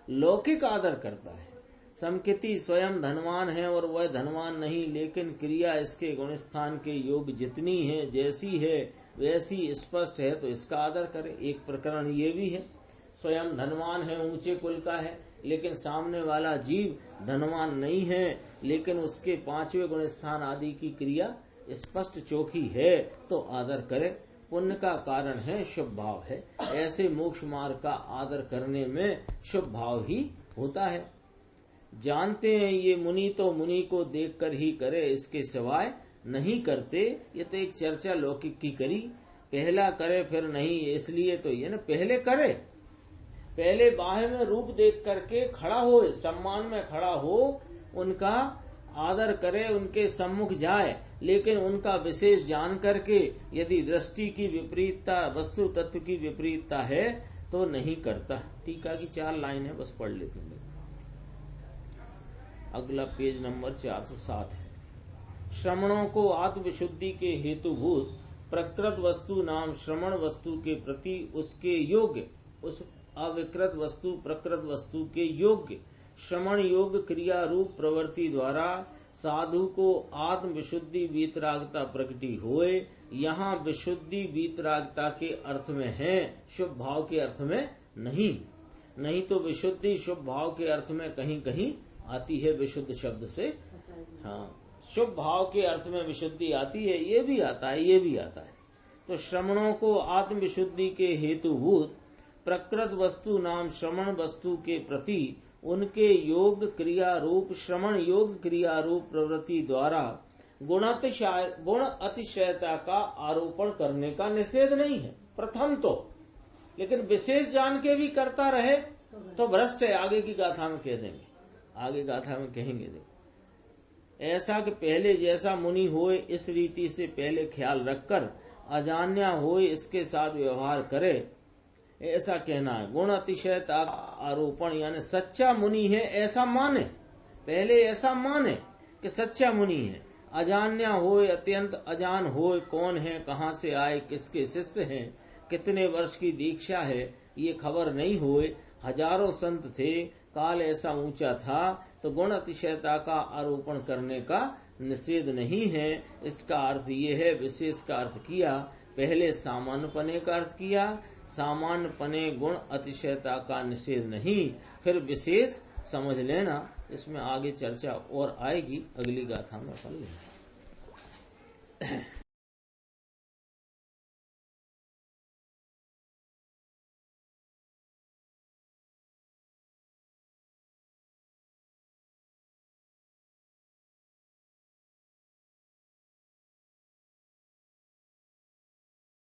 लौकिक आदर करता है। समकिति स्वयं धनवान है और वह धनवान नहीं, लेकिन क्रिया इसके गुणस्थान के योग जितनी है, जैसी है वैसी स्पष्ट है, तो इसका आदर करे। एक प्रकरण ये भी है, स्वयं धनवान है, ऊंचे कुल का है, लेकिन सामने वाला जीव धनवान नहीं है, लेकिन उसके पांचवें गुणस्थान आदि की क्रिया स्पष्ट चोखी है, तो आदर करे। पुण्य का कारण है, शुभ भाव है। ऐसे मोक्ष मार्ग का आदर करने में शुभ भाव ही होता है। जानते हैं ये मुनि तो मुनि को देखकर ही करे, इसके सिवाय नहीं करते। ये तो एक चर्चा लौकिक की करी, पहला करे फिर नहीं, इसलिए तो ये ना पहले करे, पहले बाहे में रूप देख करके खड़ा हो, सम्मान में खड़ा हो, उनका आदर करे, उनके सम्मुख जाए, लेकिन उनका विशेष जान करके यदि दृष्टि की विपरीतता, वस्तु तत्व की विपरीतता है तो नहीं करता। टीका की 4 लाइन है, बस पढ़ लेते हैं। अगला पेज नंबर 407 है। श्रमणों को आत्मविशुद्धि के हेतुभूत प्रकृत वस्तु नाम श्रमण वस्तु के प्रति उसके योग्य, उस अविकृत वस्तु प्रकृत वस्तु के योग्य श्रमण योग क्रिया रूप प्रवृत्ति द्वारा साधु को आत्म विशुद्धि वीतरागता प्रकटी होए। यहाँ विशुद्धि वीतरागता के अर्थ में है, शुभ भाव के अर्थ में नहीं तो विशुद्धि शुभ भाव के अर्थ में कहीं कहीं आती है विशुद्ध शब्द से। हाँ, शुभ भाव के अर्थ में विशुद्धि आती है, ये भी आता है, ये भी आता है। तो श्रमणों को आत्म विशुद्धि के हेतुभूत प्रकृत वस्तु नाम श्रमण वस्तु के प्रति उनके योग क्रिया रूप श्रमण योग क्रिया रूप प्रवृत्ति द्वारा गुण अतिशयता का आरोपण करने का निषेध नहीं है, प्रथम तो। लेकिन विशेष जान के भी करता रहे तो भ्रष्ट है, आगे की गाथा में कह देंगे, आगे गाथा में कहेंगे। ऐसा कि पहले जैसा मुनि होए इस रीति से पहले ख्याल रखकर अजान्या होए इसके साथ व्यवहार करे, ऐसा कहना है। गुण अतिशयता आरोपण यानी सच्चा मुनि है ऐसा माने, पहले ऐसा माने कि सच्चा मुनि है। अजान्या होए, अत्यंत अजान होए, कौन है, कहाँ से आए, किसके शिष्य हैं, कितने वर्ष की दीक्षा है, ये खबर नहीं होए। हजारों संत थे, काल ऐसा ऊंचा था, तो गुण अतिशयता का आरोपण करने का निषेध नहीं है। इसका अर्थ ये है, विशेष का अर्थ किया, पहले सामान्य पने का अर्थ किया, सामान्य पने गुण अतिशयता का निषेध नहीं, फिर विशेष समझ लेना। इसमें आगे चर्चा और आएगी, अगली गाथा में पढ़ लेना।